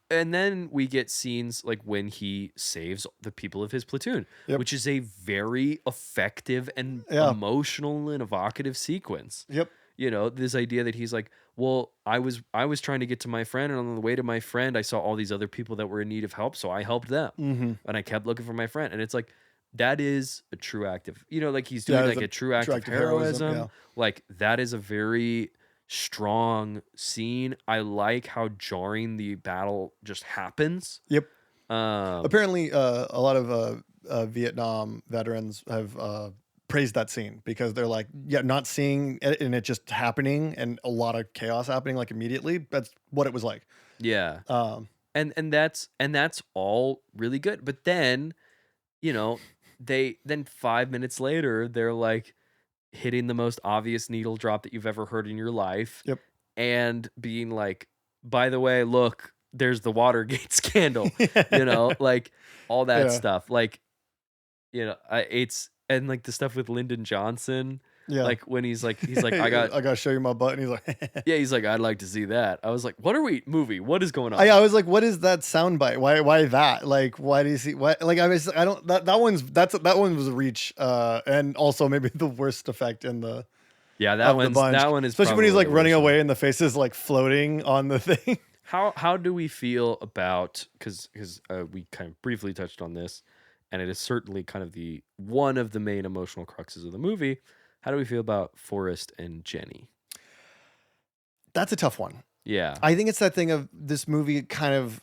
and then we get scenes like when he saves the people of his platoon, which is a very effective and emotional and evocative sequence. Yep. this idea that he's like, well, I was trying to get to my friend, and on the way to my friend, I saw all these other people that were in need of help, so I helped them, Mm-hmm. and I kept looking for my friend, and it's like that is a true act of, like he's Yeah, doing it's like a a true act true of act of heroism. heroism. Yeah. Like that is a very strong scene. I like how jarring the battle just happens. Yep. Um, Apparently, a lot of Vietnam veterans have praised that scene because they're like, yeah, not seeing it and it just happening and a lot of chaos happening like immediately. That's what it was like. yeah, Um, and that's all really good. But then, then 5 minutes later, they're like hitting the most obvious needle drop that you've ever heard in your life, yep. and being like, by the way, look, there's the Watergate scandal, like all that Yeah. stuff. Like, it's, and like the stuff with Lyndon Johnson, Yeah. like when he's like, I got, I gotta show you my butt, and he's like, yeah, he's like, I'd like to see that. I was like, what what is going on? I was like, what is that soundbite? Why that? Like, why do you see? Why? Like, I don't. That one was a reach, and also maybe the worst effect in the Yeah, of the bunch. that one is Especially when he's probably like the running worst one. away and the face is like floating on the thing. How do we feel about, because we kind of briefly touched on this, and it is certainly kind of the one of the main emotional cruxes of the movie. How do we feel about Forrest and Jenny? That's a tough one. Yeah. I think it's that thing of this movie kind of,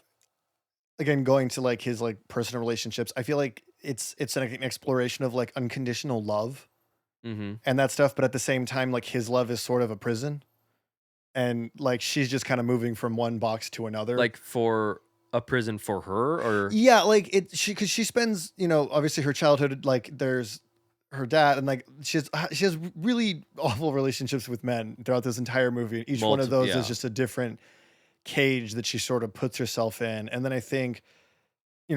again, going to like his like personal relationships. I feel like it's like an exploration of like unconditional love Mm-hmm. and that stuff, but at the same time, like his love is sort of a prison, and like she's just kind of moving from one box to another. Like for a prison for her, or Yeah, like because she spends, obviously her childhood, like there's her dad, and like she has really awful relationships with men throughout this entire movie. And each one of those yeah. is just a different cage that she sort of puts herself in. And then I think,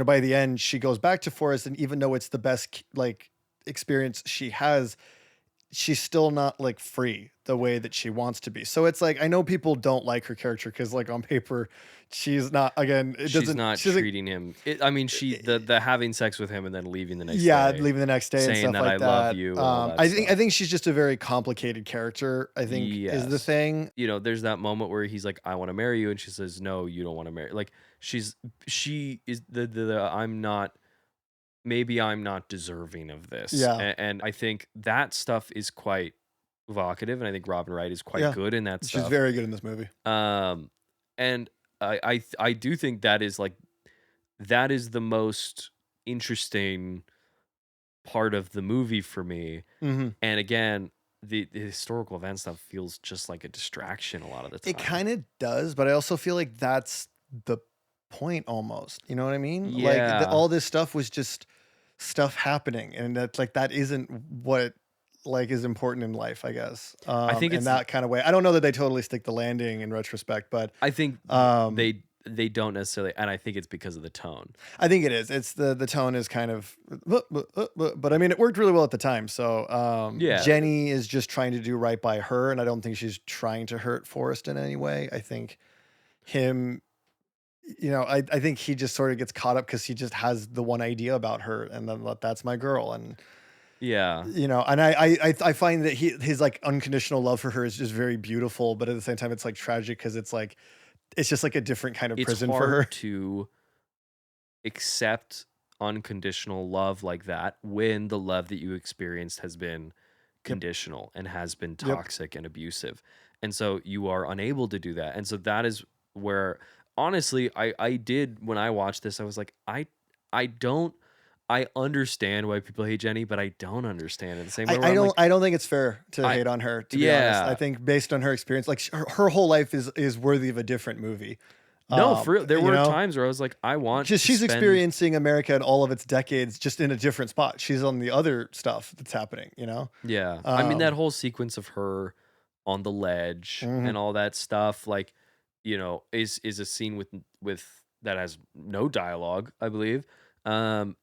by the end, she goes back to Forrest, and even though it's the best like experience she has, she's still not like free the way that she wants to be. So it's like, I know people don't like her character because like on paper, she's not, again, she's not treating him. I mean, the having sex with him and then leaving the next day. Leaving the next day saying and stuff that like I that. love you. And all that I stuff. think she's just a very complicated character, I think is the thing. There's that moment where he's like, I want to marry you. And she says, no, you don't want to marry. Like she is the maybe I'm not deserving of this. Yeah. And I think that stuff is quite evocative. And I think Robin Wright is quite good in that stuff. She's very good in this movie. And I do think that is the most interesting part of the movie for me. Mm-hmm. And again, the historical event stuff feels just like a distraction a lot of the time. It kind of does, but I also feel like that's the point almost. You know what I mean? Yeah. Like all this stuff was just stuff happening, and that's like that isn't what like is important in life, I guess. I think in it's that kind of way. I don't know that they totally stick the landing in retrospect, but I think they don't necessarily, and I think it's because of the tone. I think it is. It's the tone is kind of, but I mean, it worked really well at the time. So Yeah. Jenny is just trying to do right by her, and I don't think she's trying to hurt Forrest in any way. I think him, I think he just sort of gets caught up because he just has the one idea about her, and then that's my girl, and yeah, and I find that his like unconditional love for her is just very beautiful, but at the same time, it's like tragic because it's like it's just like a different kind of prison for her to accept unconditional love like that when the love that you experienced has been conditional and has been toxic and abusive, and so you are unable to do that. And so that is where honestly I did, when I watched this, I was like, I understand why people hate Jenny, but I don't understand it the same way. I don't think it's fair to hate on her, to be honest. I think based on her experience, like her whole life is worthy of a different movie. No, for real. There were times where I was like, I want just she's experiencing America in all of its decades, just in a different spot. She's on the other stuff that's happening, Yeah. I mean, that whole sequence of her on the ledge and all that stuff, like, is a scene with that has no dialogue, I believe. And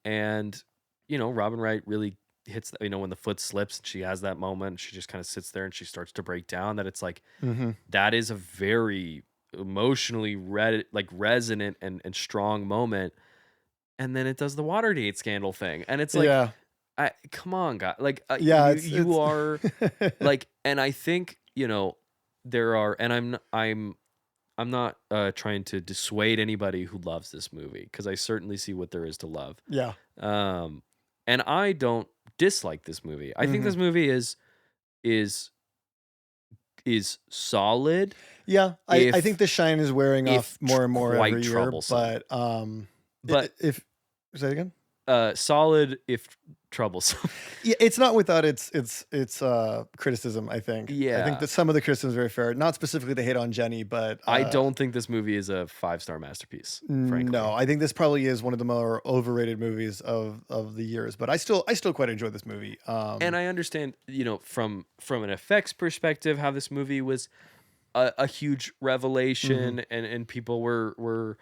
Robin Wright really hits that, when the foot slips and she has that moment, she just kind of sits there and she starts to break down. That it's like that is a very emotionally resonant and strong moment. And then it does the Watergate scandal thing, and it's like, come on, guy, like you are like, and I think you know, there are, and I'm not trying to dissuade anybody who loves this movie, because I certainly see what there is to love. Yeah. And I don't dislike this movie. I think this movie is solid. Yeah, I think the shine is wearing off more and more quite every year. troublesome. But if say it again, solid if troublesome. yeah, it's not without its criticism. I think. I Yeah. think that some of the criticism is very fair. Not specifically to hate on Jenny, but I don't think this movie is a 5-star masterpiece. Frankly, no, I think this probably is one of the more overrated movies of the years. But I still quite enjoy this movie. And I understand, from an effects perspective, how this movie was a huge revelation, and people were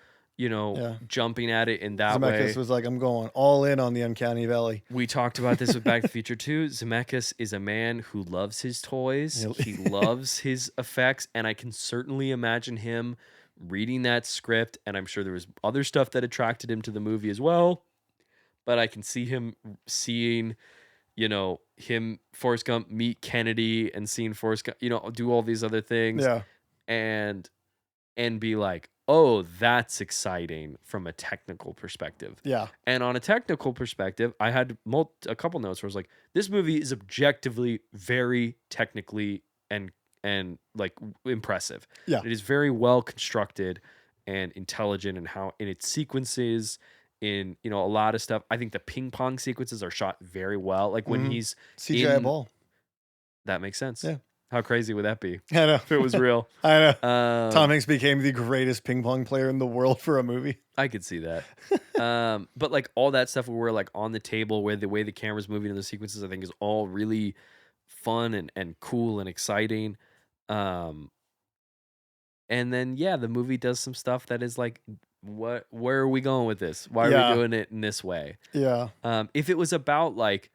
jumping at it in that Zemeckis way. was like, I'm going all in on the Uncanny Valley. We talked about this with Back to the Future 2. Zemeckis is a man who loves his toys. He loves his effects, and I can certainly imagine him reading that script, and I'm sure there was other stuff that attracted him to the movie as well. But I can see him seeing, Forrest Gump meet Kennedy, and seeing Forrest Gump, do all these other things. Yeah. And be like, oh, that's exciting from a technical perspective. Yeah. And on a technical perspective, I had a couple notes where I was like, this movie is objectively very technically and like impressive. Yeah. It is very well constructed and intelligent in its sequences, in a lot of stuff. I think the ping pong sequences are shot very well. Like when he's CGI ball. That makes sense. Yeah. How crazy would that be? I know. If it was real. I know. Tom Hanks became the greatest ping pong player in the world for a movie. I could see that. But like all that stuff where we're like on the table, where the way the camera's moving in the sequences, I think is all really fun and cool and exciting. And then, the movie does some stuff that is like, where are we going with this? Why are we doing it in this way? Yeah. If it was about like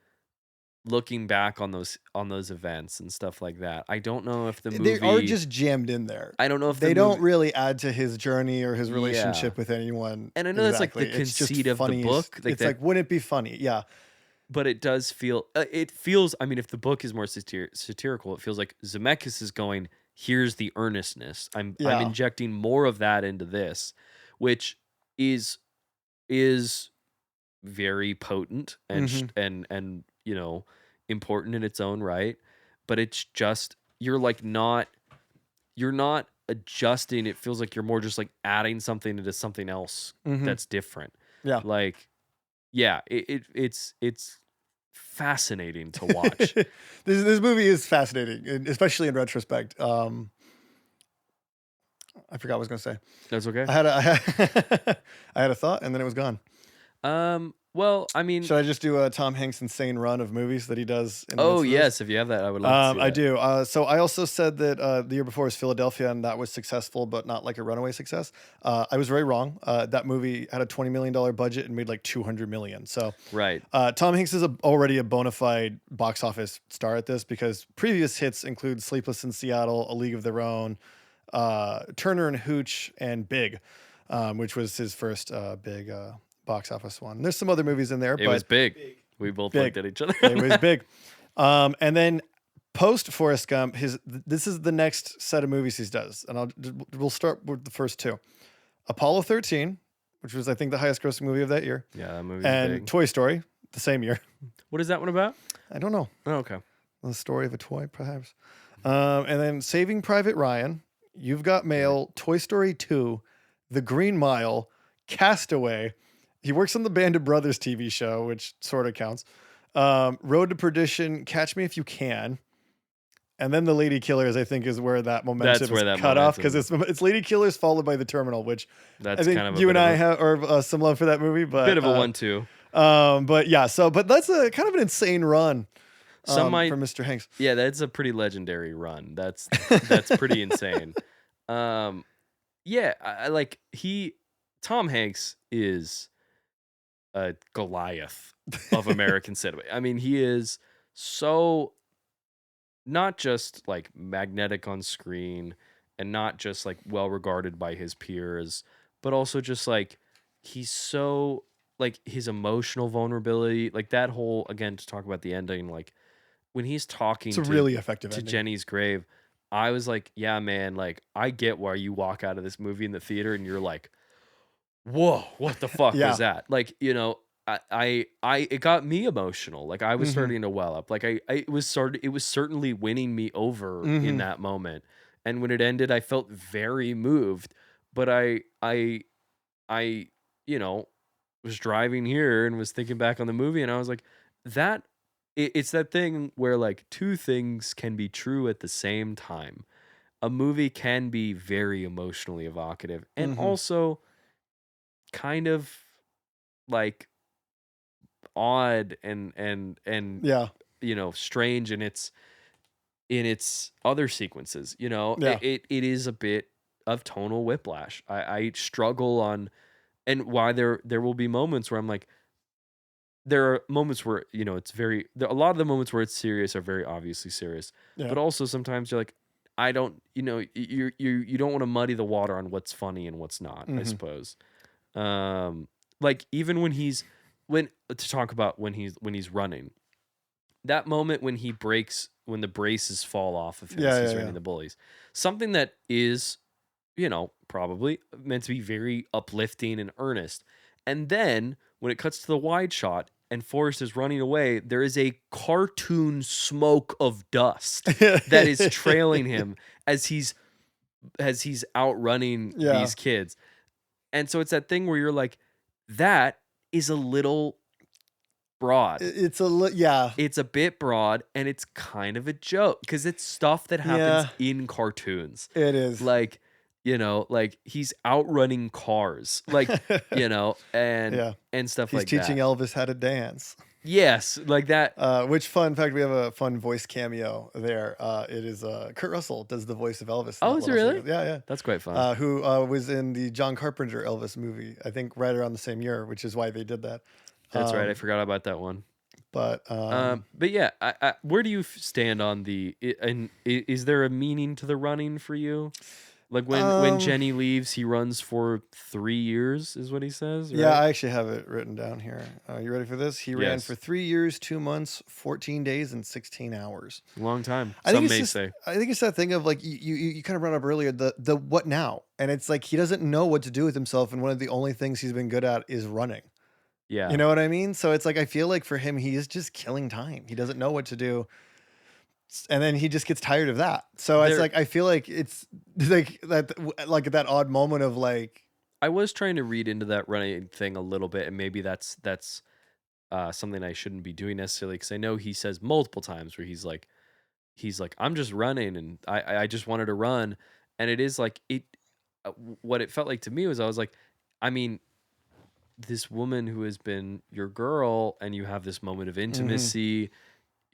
looking back on those events and stuff like that, I don't know if the movie, they are just jammed in there. I don't know if they don't really add to his journey or his relationship with anyone. And I know that's like the conceit of the book. It's like, wouldn't it be funny? Yeah. But it does feel, I mean, if the book is more satirical, it feels like Zemeckis is going, here's the earnestness. I'm injecting more of that into this, which is very potent and important in its own right. But it's just, you're not adjusting. It feels like you're more just like adding something into something else that's different. Yeah. Like, it's fascinating to watch. This movie is fascinating, especially in retrospect. I forgot what I was going to say. That's okay. I had a thought and then it was gone. Well, I mean, should I just do a Tom Hanks insane run of movies that he does? Yes, if you have that, I would love to see I do. So I also said that the year before was Philadelphia, and that was successful, but not like a runaway success. I was very wrong. That movie had a $20 million budget and made like $200 million. So right. Tom Hanks is already a bona fide box office star at this, because previous hits include Sleepless in Seattle, A League of Their Own, Turner and Hooch, and Big, which was his first big box office one. There's some other movies in there. It was big. We both looked at each other. It was big. And then post Forrest Gump, this is the next set of movies he does, and we'll start with the first two: Apollo 13, which was I think the highest grossing movie of that year. Yeah, that movie. And big. Toy Story, the same year. What is that one about? I don't know. Oh, okay. The story of a toy, perhaps. And then Saving Private Ryan, You've Got Mail, Toy Story 2, The Green Mile, Castaway. He works on the Band of Brothers TV show, which sort of counts. Road to Perdition, Catch Me If You Can. And then The Lady Killers, I think, is where that momentum is cut off, because it's Lady Killers followed by The Terminal, which I think kind of you and I have some love for that movie. But bit of a 1-2. But that's a kind of an insane run for Mr. Hanks. Yeah, that's a pretty legendary run. That's pretty insane. Tom Hanks is a Goliath of American cinema. I mean, he is so not just like magnetic on screen and not just like well regarded by his peers, but also just like he's so like his emotional vulnerability, like that whole, again, to talk about the ending, like when he's talking it's a really effective to ending. Jenny's grave, I was like, yeah, man, like I get why you walk out of this movie in the theater and you're like, whoa, what the fuck was Yeah. that? Like, it got me emotional. Like I was Mhm. starting to well up. Like it was certainly winning me over in Mhm. that moment. And when it ended, I felt very moved. But I, you know, was driving here and was thinking back on the movie, and I was like, that it's that thing where like two things can be true at the same time. A movie can be very emotionally evocative and Mhm. also kind of like odd and Yeah. strange in its other sequences. Yeah. It is a bit of tonal whiplash. I struggle on, and why there will be moments where I'm like, there are moments where a lot of the moments where it's serious are very obviously serious, Yeah. but also sometimes you're like, I don't, you don't want to muddy the water on what's funny and what's not, I Mhm. suppose. um like even when to talk about when he's running, that moment when when the braces fall off of him as Yeah, he's yeah, yeah. running the bullies, something that is, probably meant to be very uplifting and earnest. And then when it cuts to the wide shot and Forrest is running away, there is a cartoon smoke of dust that is trailing him as he's outrunning Yeah. these kids. And so it's that thing where you're like, that is a little broad. It's yeah. It's a bit broad and it's kind of a joke because it's stuff that happens Yeah, in cartoons. it is. Like, like he's outrunning cars, like, and Yeah. stuff He's like teaching that. Elvis how to dance. Yes, like that. Which fun fact, we have a fun voice cameo there. It is Kurt Russell does the voice of Elvis in Oh, that is it little really? sequence. Yeah, yeah. That's quite fun. Who was in the John Carpenter Elvis movie, I think right around the same year, which is why they did that. That's right. I Um, forgot about that one. but But yeah, where do you stand on and is there a meaning to the running for you? Like when um, Jenny leaves, he runs for 3 years, is what he says, yeah, right? I actually have it written down here. You ready for this? He ran for Yes, 3 years, 2 months, 14 days, and 16 hours. long time. I think Some it's may just say. I think it's that thing of like you kind of brought up earlier, the what now? And it's like he doesn't know what to do with himself, and one of the only things he's been good at is running. You Yeah, know what I mean? So it's like I feel like for him, he is just killing time. He doesn't know what to do. And then he just gets tired of that. So it's there. like I feel like it's like that odd moment of like, I was trying to read into that running thing a little bit, and maybe that's something I shouldn't be doing necessarily, because I know he says multiple times where he's like, I'm just running, and I just wanted to run, and it is like it. What it felt like to me was, I was like, I mean, this woman who has been your girl, and you have this moment of mhm, intimacy.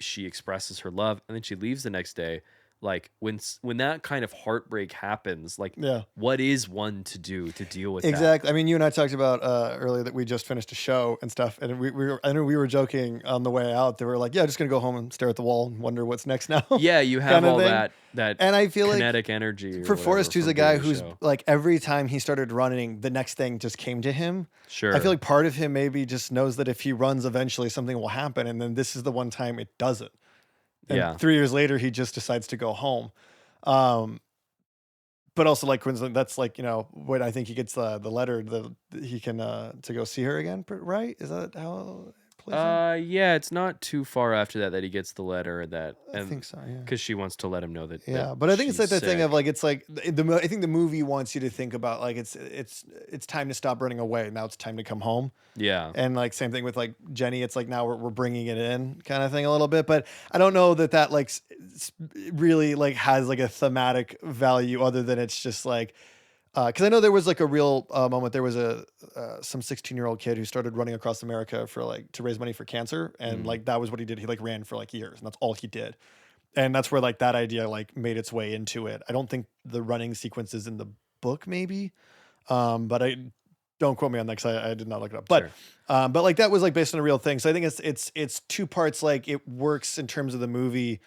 She expresses her love, and then she leaves the next day. Like when that kind of heartbreak happens, like yeah. what is one to do to deal with that? Exactly. I mean, you and I talked about earlier that we just finished a show and stuff, and I know we were joking on the way out. They were like, "Yeah, just gonna go home and stare at the wall and wonder what's next now," Yeah, you have kind of all thing. that And I feel like kinetic energy or for whatever Forrest, who's from a doing guy the who's show. like every time he started running, the next thing just came to him. I feel Sure. like part of him maybe just knows that if he runs, eventually something will happen, and then this is the one time it doesn't. And Yeah. 3 years later, he just decides to go home. Um, but also like coincidentally, that's like when I think he gets the letter, he can to go see her again, right? Is that how it plays out? Yeah, it's not too far after that he gets the letter, I and think so. Yeah. because she wants to let him know that Yeah, but I think it's she's like that thing of sick. like it's like I think the movie wants you to think about like it's time to stop running away. Now it's time to come home. Yeah. And like same thing with like Jenny, it's like now we're bringing it in kind of thing a little bit, but I don't know that like really like has like a thematic value other than it's just like because I know there was like a real moment. There was a some 16-year-old kid who started running across America for like to raise money for cancer, and Mm. like that was what he did. He like ran for like years, and that's all he did. And that's where like that idea like made its way into it. I don't think the running sequence is in the book, maybe, but I don't quote me on that because I did not look it up. Sure. But like that was like based on a real thing. So I think it's two parts. Like it works in terms of the movie.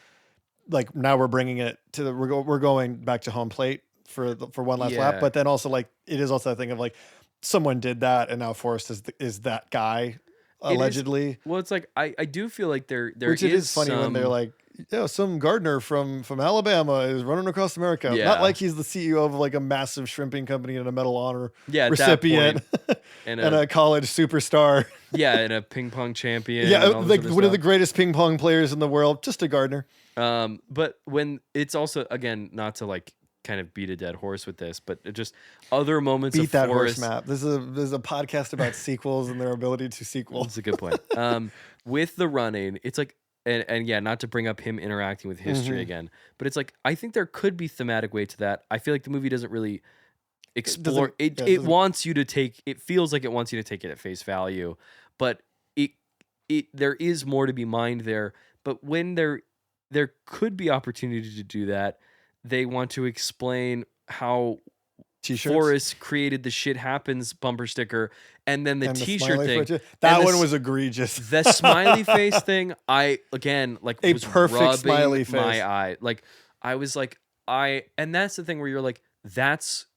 Like now we're bringing it to we're going back to home plate for one last lap. Yeah. But then also like it is also a thing of like someone did that and now Forrest is that guy It is. allegedly. Well, it's like I do feel like there Which it is is funny when they're some. like yeah, some gardener from Alabama is running across America. Not Yeah. like he's the CEO of like a massive shrimping company and a Medal of Honor Yeah, at that recipient point, and and a a college superstar. yeah, and a ping pong champion Yeah, and all this like other one of the stuff. greatest ping pong players in the world, just a gardener. But when it's also, again, not to like kind of beat a dead horse with this, but it just other moments of Beat that horse Forrest. map. This is a podcast about sequels and their ability to sequel. That's a good point. With the running, it's like, and yeah, not to bring up him interacting with history again, but it's like I think there could be thematic weight to that. I feel like the movie doesn't really explore it. Yeah, It wants you to take. It feels like it wants you to take it at face value, but there is more to be mined there. But when there could be opportunity to do that, they want to explain how T-shirts. Forrest created the shit happens bumper sticker, and then the T-shirt thing. That one was egregious. The smiley face thing, I again like a was perfect rubbing smiley face. my eye. Like I was like and that's the thing where you're like, that's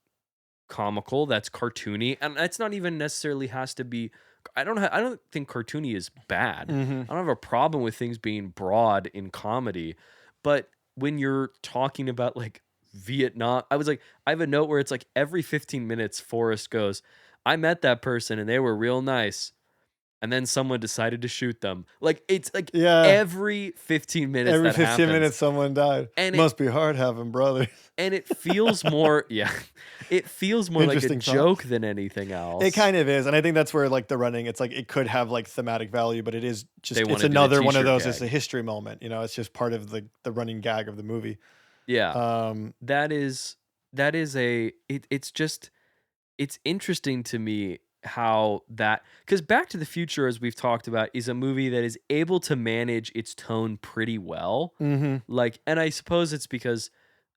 comical, that's cartoony, and that's not even necessarily has to be. I don't think cartoony is bad. I don't have a problem with things being broad in comedy, but when you're talking about like Vietnam, I was like, I have a note where it's like every 15 minutes, Forrest goes, I met that person and they were real nice. And then someone decided to shoot them. Like, it's like every 15 minutes. Every that 15 happens. minutes, someone died. And must be hard having brothers. And it feels more, it feels more like a joke than anything else. It kind of is. And I think that's where, like, the running, it's like, it could have, like, thematic value, but it is just, it's another one of those, it's a history moment. You know, it's just part of the running gag of the movie. Yeah. It's interesting to me how that, because Back to the Future, as we've talked about, is a movie that is able to manage its tone pretty well. Like, and I suppose it's because,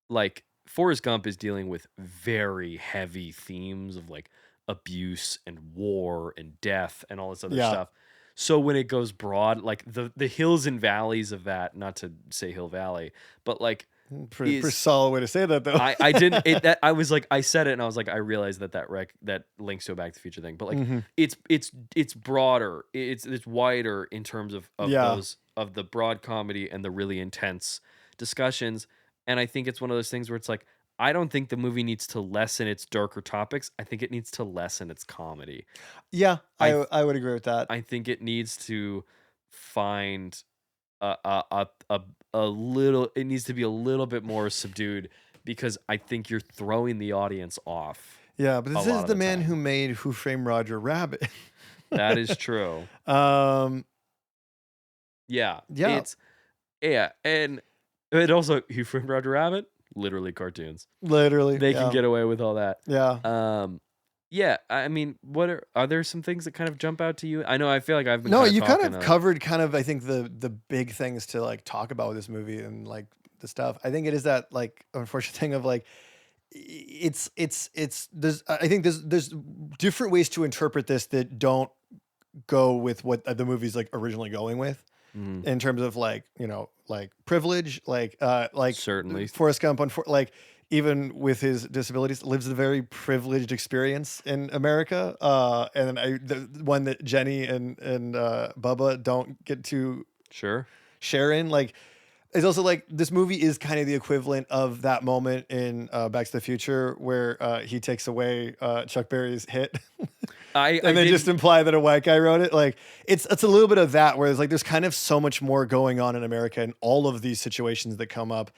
like, Forrest Gump is dealing with very heavy themes of like abuse and war and death and all this other stuff. So when it goes broad, like the hills and valleys of that, not to say Hill Valley, but like, pretty solid way to say that, though. I didn't. I was like, I said it, and I was like, I realized that links to a Back to the Future thing, but like, it's broader, it's wider in terms of those of the broad comedy and the really intense discussions, and I think it's one of those things where it's like, I don't think the movie needs to lessen its darker topics. I think it needs to lessen its comedy. Yeah, I would agree with that. I think it needs to find a little, it needs to be a little bit more subdued, because I think you're throwing the audience off. Yeah, but this is the man who made Who Framed Roger Rabbit. That is true. Yeah. And also, Who Framed Roger Rabbit? Literally cartoons. Literally. They can get away with all that. Yeah. Yeah, I mean, are there some things that kind of jump out to you? I know, I feel like I've been you kind of covered kind of, I think, the big things to like talk about with this movie and like the stuff. I think it is that like unfortunate thing of like, it's there's, I think there's different ways to interpret this that don't go with what the movie's like originally going with. In terms of like, you know, like privilege, like certainly Forrest Gump, like even with his disabilities, lives a very privileged experience in America. And the one that Jenny and Bubba don't get to share in, like, it's also like this movie is kind of the equivalent of that moment in Back to the Future where he takes away Chuck Berry's hit. And they just imply that a white guy wrote it. Like it's a little bit of that, where it's like there's kind of so much more going on in America and all of these situations that come up,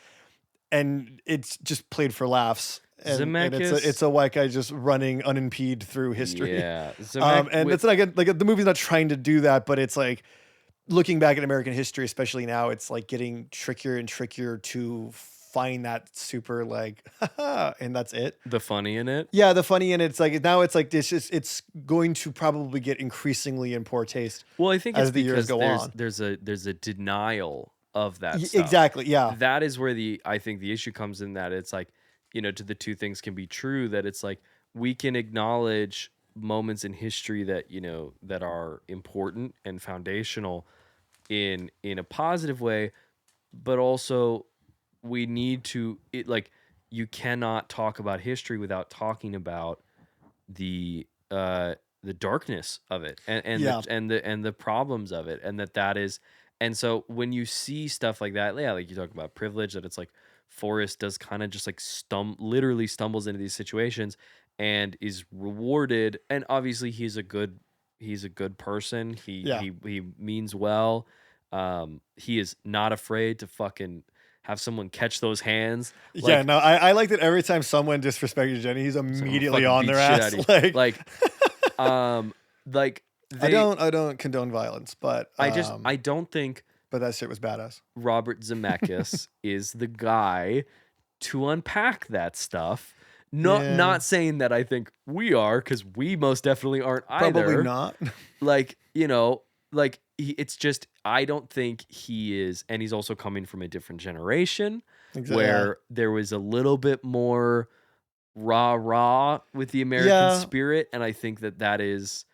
and it's just played for laughs. And it's a white guy just running unimpeded through history. Yeah, and it's like the movie's not trying to do that, but it's like looking back at American history, especially now, it's like getting trickier and trickier to find that super like, and that's it. The funny in it. Yeah, the funny in it. It's like now it's like it's going to probably get increasingly in poor taste. Well, I think as it's the years go on. There's a denial of that stuff. Exactly. Yeah. That is where I think the issue comes in, that it's like, you know, to the two things can be true, that it's like we can acknowledge moments in history that, you know, that are important and foundational in a positive way, but also we need to, like, you cannot talk about history without talking about the darkness of it and the problems of it, and that is, And so when you see stuff like that, yeah, like you talk about privilege, that it's like Forrest does kind of just like literally stumbles into these situations and is rewarded. And obviously he's a good person. Yeah. He means well. He is not afraid to fucking have someone catch those hands. Yeah, Like, no, I like that every time someone disrespected Jenny, he's someone immediately fucking on beat their shit ass. out of you. Um, like they, I don't condone violence, I don't think but that shit was badass. Robert Zemeckis is the guy to unpack that stuff. Yeah, Not saying that I think we are, because we most definitely aren't probably either. not. Like, like it's just, I don't think he is, and he's also coming from a different generation where there was a little bit more rah with the American Yeah, spirit, and I think that is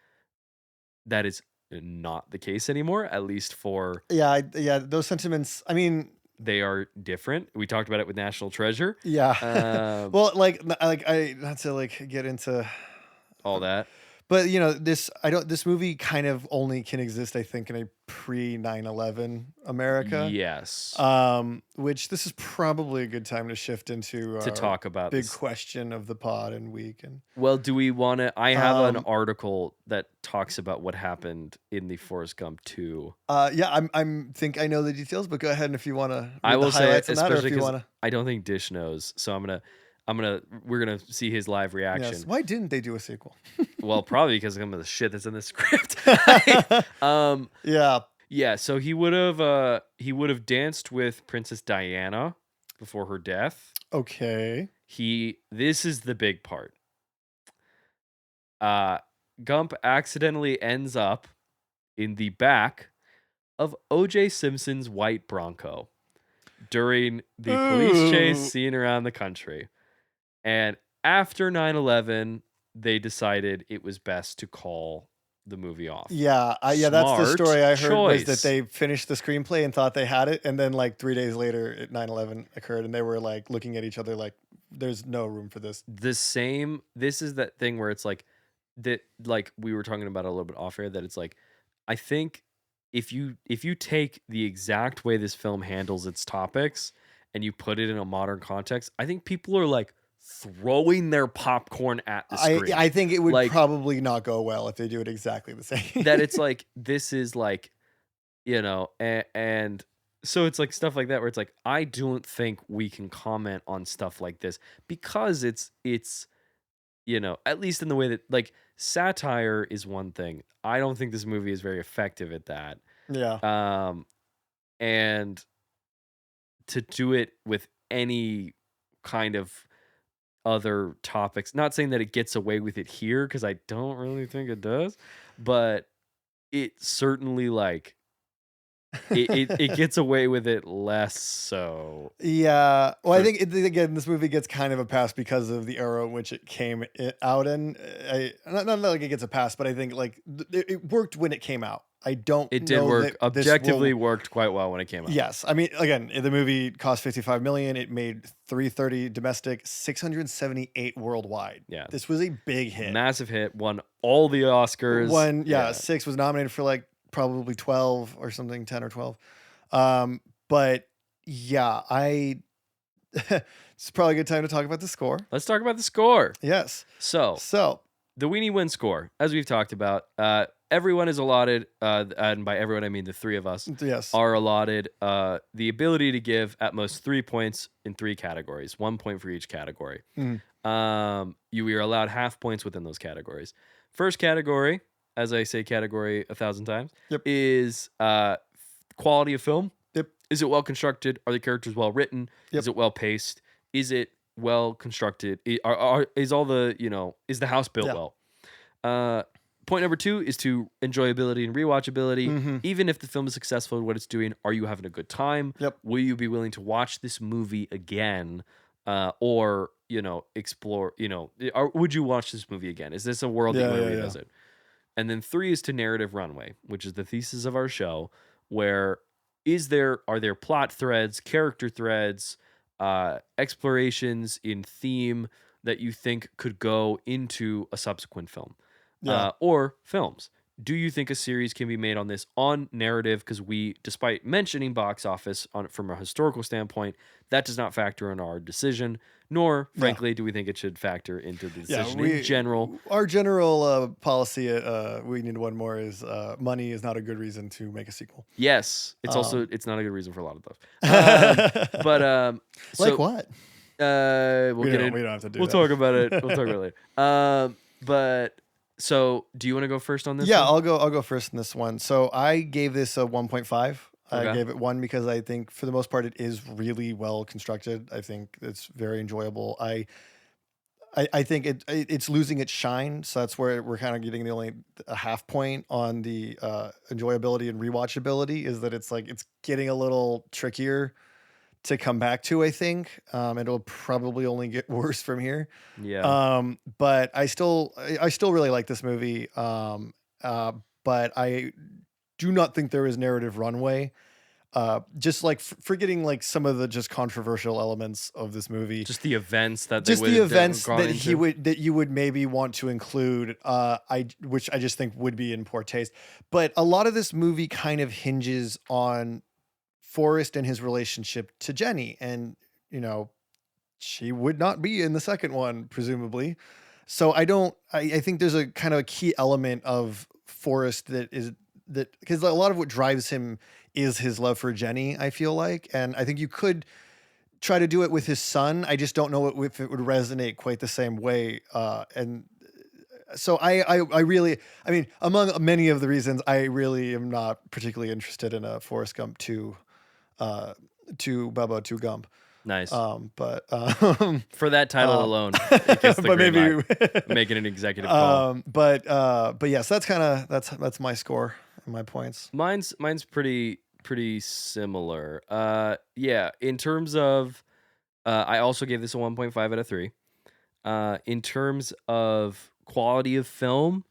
not the case anymore, at least for yeah. Those sentiments. I mean, they are different. We talked about it with National Treasure. yeah. Well, like I not to like get into All that. but this movie kind of only can exist, I think, in a pre 9/11 America. Yes. Which this is probably a good time to shift into To talk about big this. question of the pod and week. And Well, do we want to? I have an article that talks about what happened in the Forrest Gump 2. Yeah, I'm think I know the details, but go ahead, and if you want to I read the will say, highlights on that, or if especially you because want to. I don't think Dish knows, so we're gonna see his live reaction. Yes. Why didn't they do a sequel? Well, probably because of some of the shit that's in the script. Yeah. Yeah. So he would have danced with Princess Diana before her death. Okay. This is the big part. Gump accidentally ends up in the back of O.J. Simpson's white Bronco during the police chase scene around the country. And after 9/11, they decided it was best to call the movie off. Yeah, that's the Smart story I heard, was that choice. they finished the screenplay and thought they had it, and then like 3 days later, 9/11 occurred, and they were like looking at each other like, "There's no room for this." This is that thing where it's like that, like we were talking about a little bit off air, that it's like, I think if you take the exact way this film handles its topics and you put it in a modern context, I think people are like throwing their popcorn at the screen. I think it would probably not go well if they do it exactly the same. That it's like, this is like, and so it's like stuff like that where it's like, I don't think we can comment on stuff like this because it's at least in the way that, like, satire is one thing. I don't think this movie is very effective at that. Yeah. And to do it with any kind of other topics, not saying that it gets away with it here, because I don't really think it does, but it certainly, like, it gets away with it less so. Yeah. Well, I think again, this movie gets kind of a pass because of the era in which it came out in. Not like it gets a pass, but I think like it worked when it came out. I don't. It did work. Objectively worked quite well when it came out. Yes, I mean, again, the movie cost $55 million. It made $330 domestic, $678 worldwide. Yeah, this was a big hit, massive hit. Won all the Oscars. 6 was nominated for like probably 12 or something, 10 or 12. But yeah, it's probably a good time to talk about the score. Let's talk about the score. Yes. So the Weenie Win score, as we've talked about, everyone is allotted, and by everyone I mean the three of us, yes, are allotted the ability to give at most 3 points in 3 categories, 1 point for each category. You are allowed half points within those categories. First category, as I say category 1,000 times, is quality of film. Yep. Is it well constructed? Are the characters well written? Yep. Is it well paced? Is it well constructed? Is all the, is the house built well? Point number 2 is to enjoyability and rewatchability. Even if the film is successful in what it's doing, are you having a good time? Yep. Will you be willing to watch this movie again? Or, explore, or would you watch this movie again? Is this a world that you want to revisit? And then 3 is to narrative runway, which is the thesis of our show, where are there plot threads, character threads, explorations in theme that you think could go into a subsequent film, or films? do you think a series can be made on this on narrative? Because we, despite mentioning box office on from a historical standpoint, that does not factor in our decision. Nor, Yeah. frankly, do we think it should factor into the Yeah, decision in general. our general policy at We Need One More is money is not a good reason to make a sequel. Yes, it's also Um, it's not a good reason for a lot of those. like So what? we'll get it. We don't have to do We'll that. talk about it. We'll talk about it later. But so do you want to go first on this? Yeah, one? I'll go first in this one. So I gave this a 1.5. I Okay. gave it 1 because I think for the most part it is really well constructed. I think it's very enjoyable. I think it's losing its shine, so that's where we're kind of getting the only a half point on the enjoyability and rewatchability is that it's like it's getting a little trickier to come back to. I think it'll probably only get worse from here. Yeah. But I still really like this movie. But I do not think there is narrative runway. Just like forgetting like some of the just controversial elements of this movie, Just the events that they just would the have events gone that into. you would maybe want to include, which I just think would be in poor taste. But a lot of this movie kind of hinges on Forrest and his relationship to Jenny, and you know she would not be in the second one, presumably. So I think there's a kind of a key element of Forrest that is that because a lot of what drives him is his love for Jenny, I feel like. And I think you could try to do it with his son. I just don't know if it would resonate quite the same way. And so I really, I mean, among many of the reasons, I really am not particularly interested in a Forrest Gump to Bubba to Gump. Nice. But For that title alone, it gets the but green maybe light. Making an executive call. But yes, that's kind of that's my score and my points. Mine's pretty similar. Yeah, in terms of I also gave this a 1.5 out of 3. In terms of quality of film,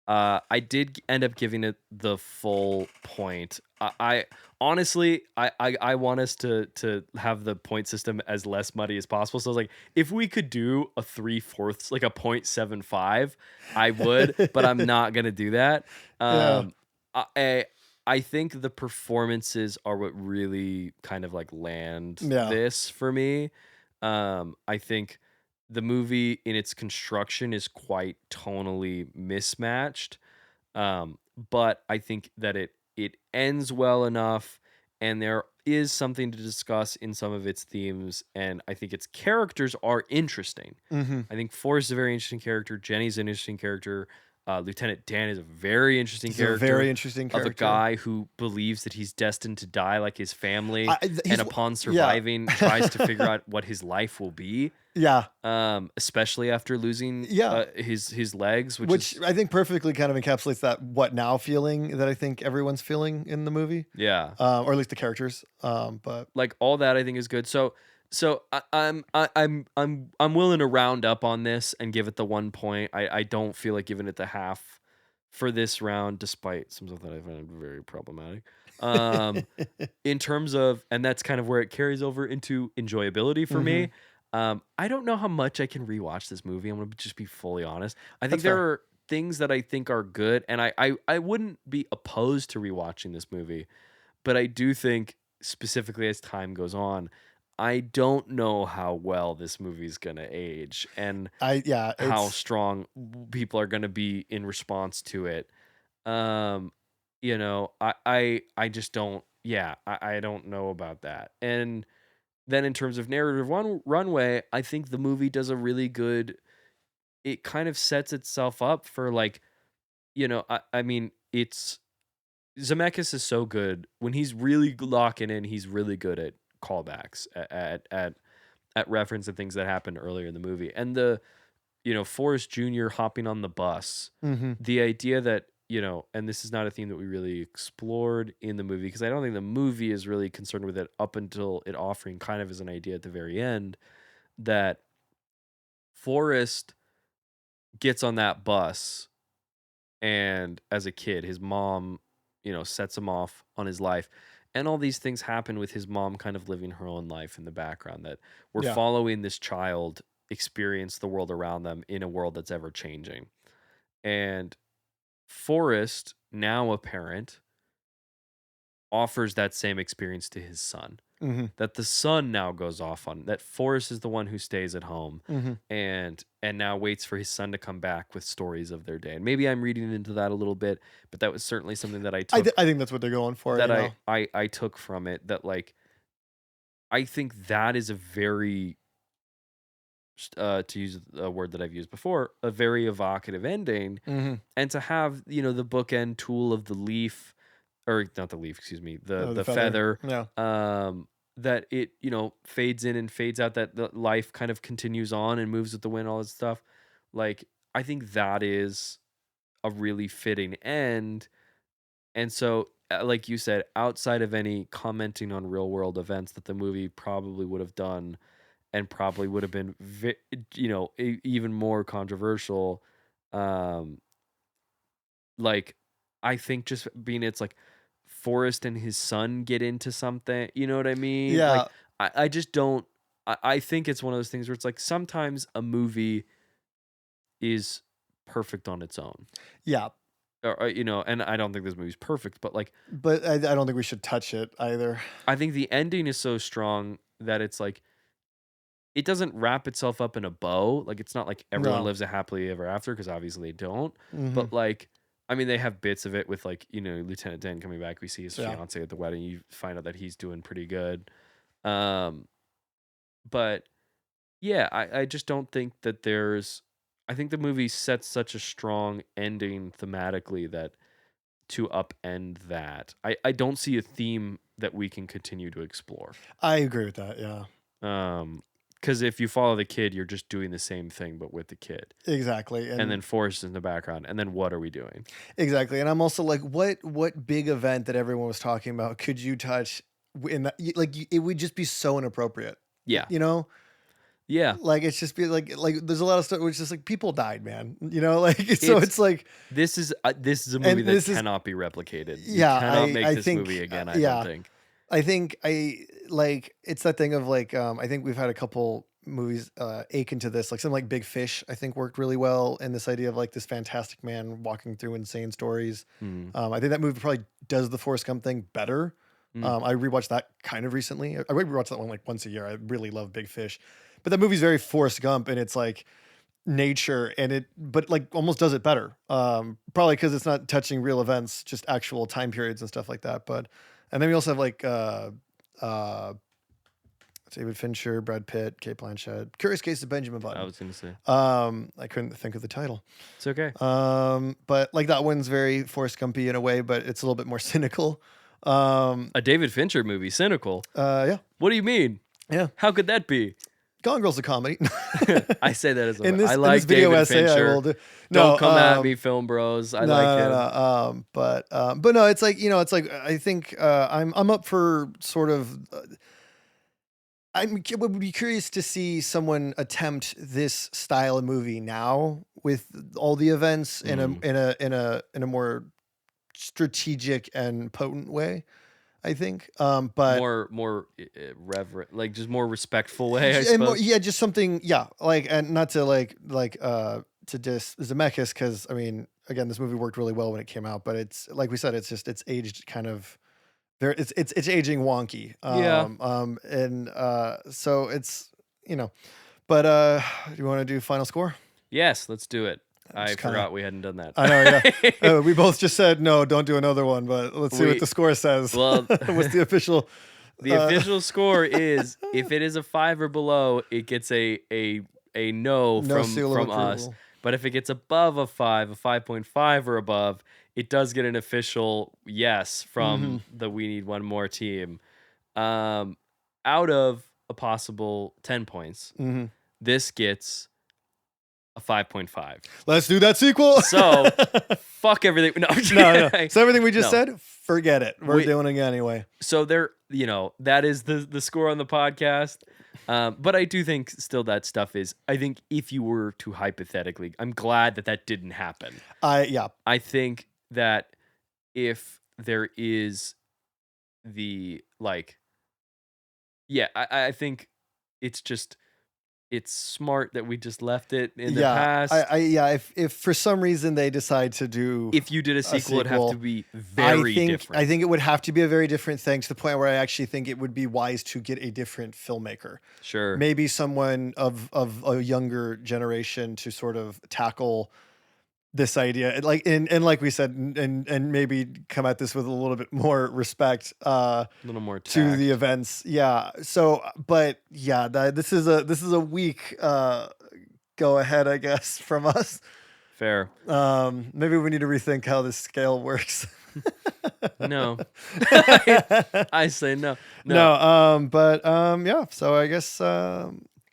I did end up giving it the full point. I honestly, I want us to have the point system as less muddy as possible. So I was like, if we could do a 3/4, like a 0.75, I would, but I'm not gonna do that. Yeah. I think the performances are what really kind of like land Yeah. this for me. I think the movie in its construction is quite tonally mismatched. But I think that it ends well enough, and there is something to discuss in some of its themes, and I think its characters are interesting. Mm-hmm. I think Forrest is a very interesting character. Jenny's an interesting character. Lieutenant Dan is a very interesting He's a character very interesting of a character. guy who believes that he's destined to die like his family, He's- and upon surviving, tries to figure out what his life will be. Yeah. Especially after losing his legs, Which I think perfectly kind of encapsulates that what now feeling that I think everyone's feeling in the movie. Yeah. Or at least the characters. But like all that I think is good. So I'm willing to round up on this and give it the 1 point. I don't feel like giving it the half for this round, despite some stuff that I find very problematic. In terms of, and that's kind of where it carries over into enjoyability for me. I don't know how much I can rewatch this movie. I'm gonna just be fully honest. I think That's there fair. are things that I think are good, and I wouldn't be opposed to rewatching this movie, but I do think specifically as time goes on, I don't know how well this movie's gonna age and how strong people are gonna be in response to it. You know, I just don't. Yeah, I don't know about that. And then in terms of narrative runway, I think the movie does a really good. It kind of sets itself up for like, you know, I mean, it's Zemeckis is so good when he's really locking in. He's really good at callbacks at reference and things that happened earlier in the movie. And the Forrest Jr. hopping on the bus, the idea that and this is not a theme that we really explored in the movie because I don't think the movie is really concerned with it up until it offering kind of as an idea at the very end that Forrest gets on that bus and as a kid, his mom sets him off on his life. And all these things happen with his mom kind of living her own life in the background that we're following this child experience the world around them in a world that's ever changing. And Forrest, now a parent, offers that same experience to his son. Mm-hmm. That the son now goes off on, that Forrest is the one who stays at home Mm-hmm. and now waits for his son to come back with stories of their day. And maybe I'm reading into that a little bit, but that was certainly something that I took I think that's what they're going for. that You know? I took from it, that like I think that is a very to use a word that I've used before, a very evocative ending. Mm-hmm. And to have, the bookend tool of the leaf, or not the leaf, excuse me, the Oh, the feather, Yeah. that it, fades in and fades out, that the life kind of continues on and moves with the wind, all this stuff. Like, I think that is a really fitting end. And so, like you said, outside of any commenting on real world events that the movie probably would have done and probably would have been, even more controversial, um, like, I think just being, it's like Forrest and his son get into something, you know what I mean? Yeah. Like, I just don't, I think it's one of those things where it's like sometimes a movie is perfect on its own. Yeah. And I don't think this movie's perfect, but like, But I don't think we should touch it either. I think the ending is so strong that it's like, it doesn't wrap itself up in a bow. Like, it's not like everyone No. lives a happily ever after, because obviously they don't. Mm-hmm. But like, I mean, they have bits of it with like, Lieutenant Dan coming back. We see his Yeah. fiance at the wedding. You find out that he's doing pretty good. But yeah, I just don't think that I think the movie sets such a strong ending thematically that to upend that, I don't see a theme that we can continue to explore. I agree with that. Yeah. Because if you follow the kid, you're just doing the same thing, but with the kid. Exactly. And then Forrest in the background. And then what are we doing? Exactly. And I'm also like, what big event that everyone was talking about could you touch in that? Like, it would just be so inappropriate. Yeah. You know? Yeah. Like, it's just be like there's a lot of stuff which is like people died, man. You know, like, so it's like this is a movie that cannot be replicated. Yeah, you cannot make this movie again. I don't think. I think it's that thing of like, I think we've had a couple movies ache into this, like something like Big Fish, I think worked really well in this idea of like this fantastic man walking through insane stories. I think that movie probably does the Forrest Gump thing better. I rewatched that kind of recently. I rewatch that one like once a year. I really love Big Fish, but that movie's very Forrest Gump, and it's like nature, but like almost does it better. Probably because it's not touching real events, just actual time periods and stuff like that. But and then we also have like David Fincher, Brad Pitt, Cate Blanchett, Curious Case of Benjamin Button. I was gonna say. I couldn't think of the title. It's okay. But like that one's very Forrest Gumpy in a way, but it's a little bit more cynical. A David Fincher movie, cynical. Yeah. What do you mean? Yeah. How could that be? Gone Girl's a comedy. I say that as I like this video David essay, Fincher. I will do. Don't come at me, film bros. I like him. No. But no, it's like, it's like, I think I'm up for sort of. I would be curious to see someone attempt this style of movie now with all the events in a more strategic and potent way, I think. But more reverent, like just more respectful way, I suppose. Just something, like, and not to to diss Zemeckis, because I mean, again, this movie worked really well when it came out, but it's like we said, it's aged kind of. It's aging wonky. So it's, but do you want to do final score? Yes, let's do it. I forgot we hadn't done that. I know, yeah. We both just said no, don't do another one, but let's see what the score says. Well, what's the official? The official score is, if it is a 5 or below, it gets a no from us. But if it gets above a 5, a 5.5 or above, it does get an official yes from the We Need One More team. Out of a possible 10 points, this gets a 5.5. Let's do that sequel. So, fuck everything. No. So everything we just said, forget it. We're doing it anyway. So that is the score on the podcast. But I do think still that stuff is, I think if you were to hypothetically, I'm glad that didn't happen. I think that if there is I think it's just it's smart that we just left it in the Yeah, past. if for some reason they decide to do, If you did a sequel, it'd have to be I very think different. I think it would have to be a very different thing, to the point where I actually think it would be wise to get a different filmmaker, Sure. maybe someone of a younger generation to sort of tackle this idea, and like we said, and maybe come at this with a little bit more respect, A little more to tact. the events. Yeah. So, but yeah, this is a weak go ahead, I guess, from us. Fair. Maybe we need to rethink how this scale works. No. I say no. But yeah. So I guess That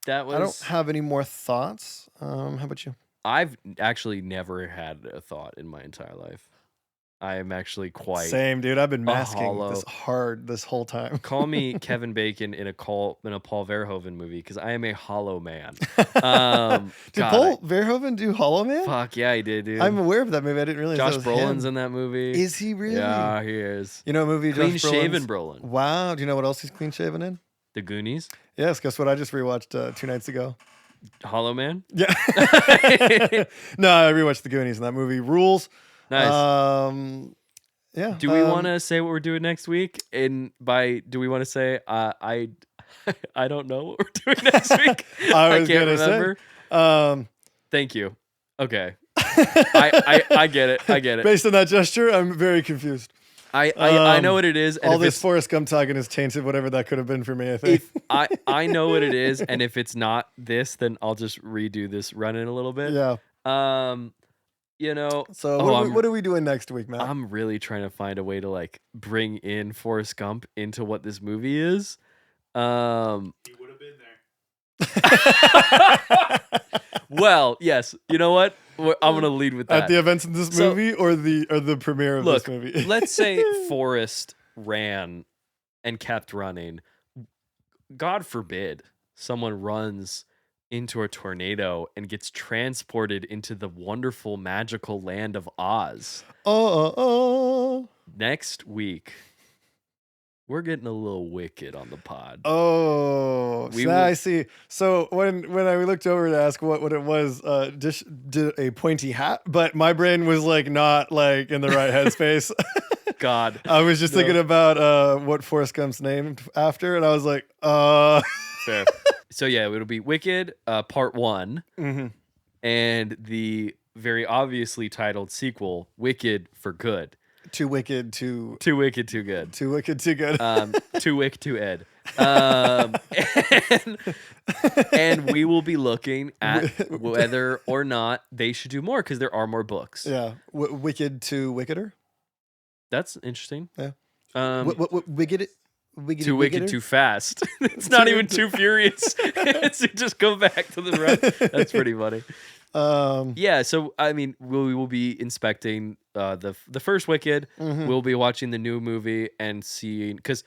I don't was. have any more thoughts. How about you? I've actually never had a thought in my entire life. I am actually quite. Same, dude. I've been masking hollow. this hard this whole time. Call me Kevin Bacon in a Paul Verhoeven movie, because I am a hollow man. Did God, Paul Verhoeven do Hollow Man? Fuck yeah, he did, dude. I'm aware of that movie. I didn't realize Josh that was Brolin's him. in that movie. Is he really? Yeah, he is. You know what movie? Clean Josh shaven Brolin's- Brolin. Wow. Do you know what else he's clean shaven in? The Goonies. Yes. Guess what? I just rewatched 2 nights ago. Hollow Man. Yeah. No, I rewatched The Goonies, and that movie rules. Nice. Yeah. Do we want to say what we're doing next week? Do we want to say I don't know what we're doing next week? I was can't gonna remember. say. Thank you. Okay. I get it. I get it. Based on that gesture, I'm very confused. I know what it is. And All if this it's, Forrest Gump talking has tainted whatever that could have been for me, I think. if I know what it is, and if it's not this, then I'll just redo this run in a little bit. Yeah. You know. So what are we doing next week, Matt? I'm really trying to find a way to like bring in Forrest Gump into what this movie is. He would have been there. Well, yes. You know what? I'm gonna lead with that. At the events in this movie, or the premiere of Look, this movie? Let's say Forrest ran and kept running. God forbid someone runs into a tornado and gets transported into the wonderful, magical land of Oz. Next week, we're getting a little wicked on the pod. I see. So when I looked over to ask what it was, just did a pointy hat, but my brain was like not like in the right headspace. God, I was just thinking about what Forrest Gump's named after, and I was like, Fair. So yeah, it'll be Wicked, part 1, and the very obviously titled sequel, Wicked for Good. Too wicked, too Wicked, too good. Too wicked, too good. Too Wick, too Ed. And we will be looking at whether or not they should do more, because there are more books. Yeah, wicked to wickeder. That's interesting. Yeah. Wicked, too wicked, wickeder? too fast. It's not even too furious. It's just go back to the run. That's pretty funny. Yeah, so I mean, we will be inspecting the first Wicked. We'll be watching the new movie and seeing, because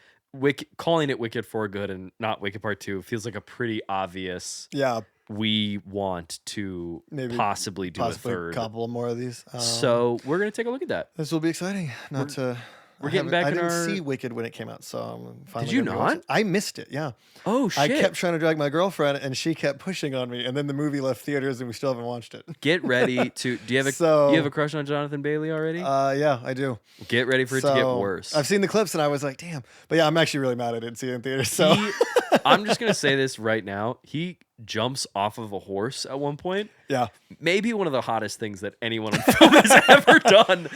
calling it Wicked for Good and not Wicked Part 2 feels like a pretty obvious. Yeah, we want to maybe possibly do a third. Couple more of these. So we're gonna take a look at that. This will be exciting. We're getting back I in didn't our. see Wicked when it came out, so I'm finally. Did you gonna rewatch not? it. I missed it. Yeah. Oh shit! I kept trying to drag my girlfriend, and she kept pushing on me, and then the movie left theaters, and we still haven't watched it. Get ready to. Do you have a? So- you have a crush on Jonathan Bailey already? Yeah, I do. Get ready for it to get worse. I've seen the clips, and I was like, damn. But yeah, I'm actually really mad I didn't see it in theaters. So I'm just gonna say this right now. He jumps off of a horse at one point. yeah, Maybe one of the hottest things that anyone on film has ever done.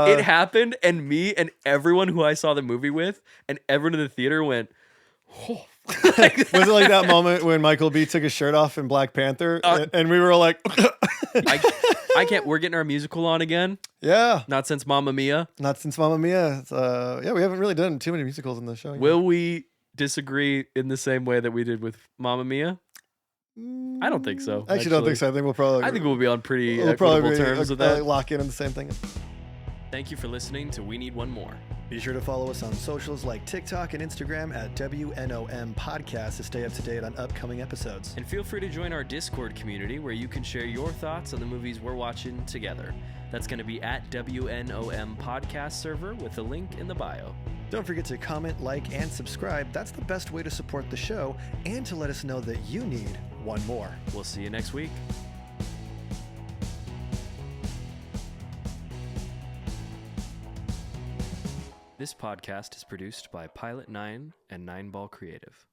It happened, and me and everyone who I saw the movie with, and everyone in the theater went, "Oh." was it like that moment when Michael B took his shirt off in Black Panther, and we were all like, I can't. We're getting our musical on again. yeah, Not since Mamma Mia. not since Mamma Mia. Yeah, we haven't really done too many musicals in the show. Will we disagree in the same way that we did with Mamma Mia? I don't think so. I actually don't think so. I think we'll probably. I think we'll be on pretty we'll equitable probably terms with that. lock in on the same thing. Thank you for listening to We Need One More. Be sure to follow us on socials like TikTok and Instagram at WNOM Podcast to stay up to date on upcoming episodes. And feel free to join our Discord community where you can share your thoughts on the movies we're watching together. That's going to be at WNOM Podcast server with the link in the bio. Don't forget to comment, like, and subscribe. That's the best way to support the show and to let us know that you need one more. We'll see you next week. This podcast is produced by Pilot 9 and 9 Ball Creative.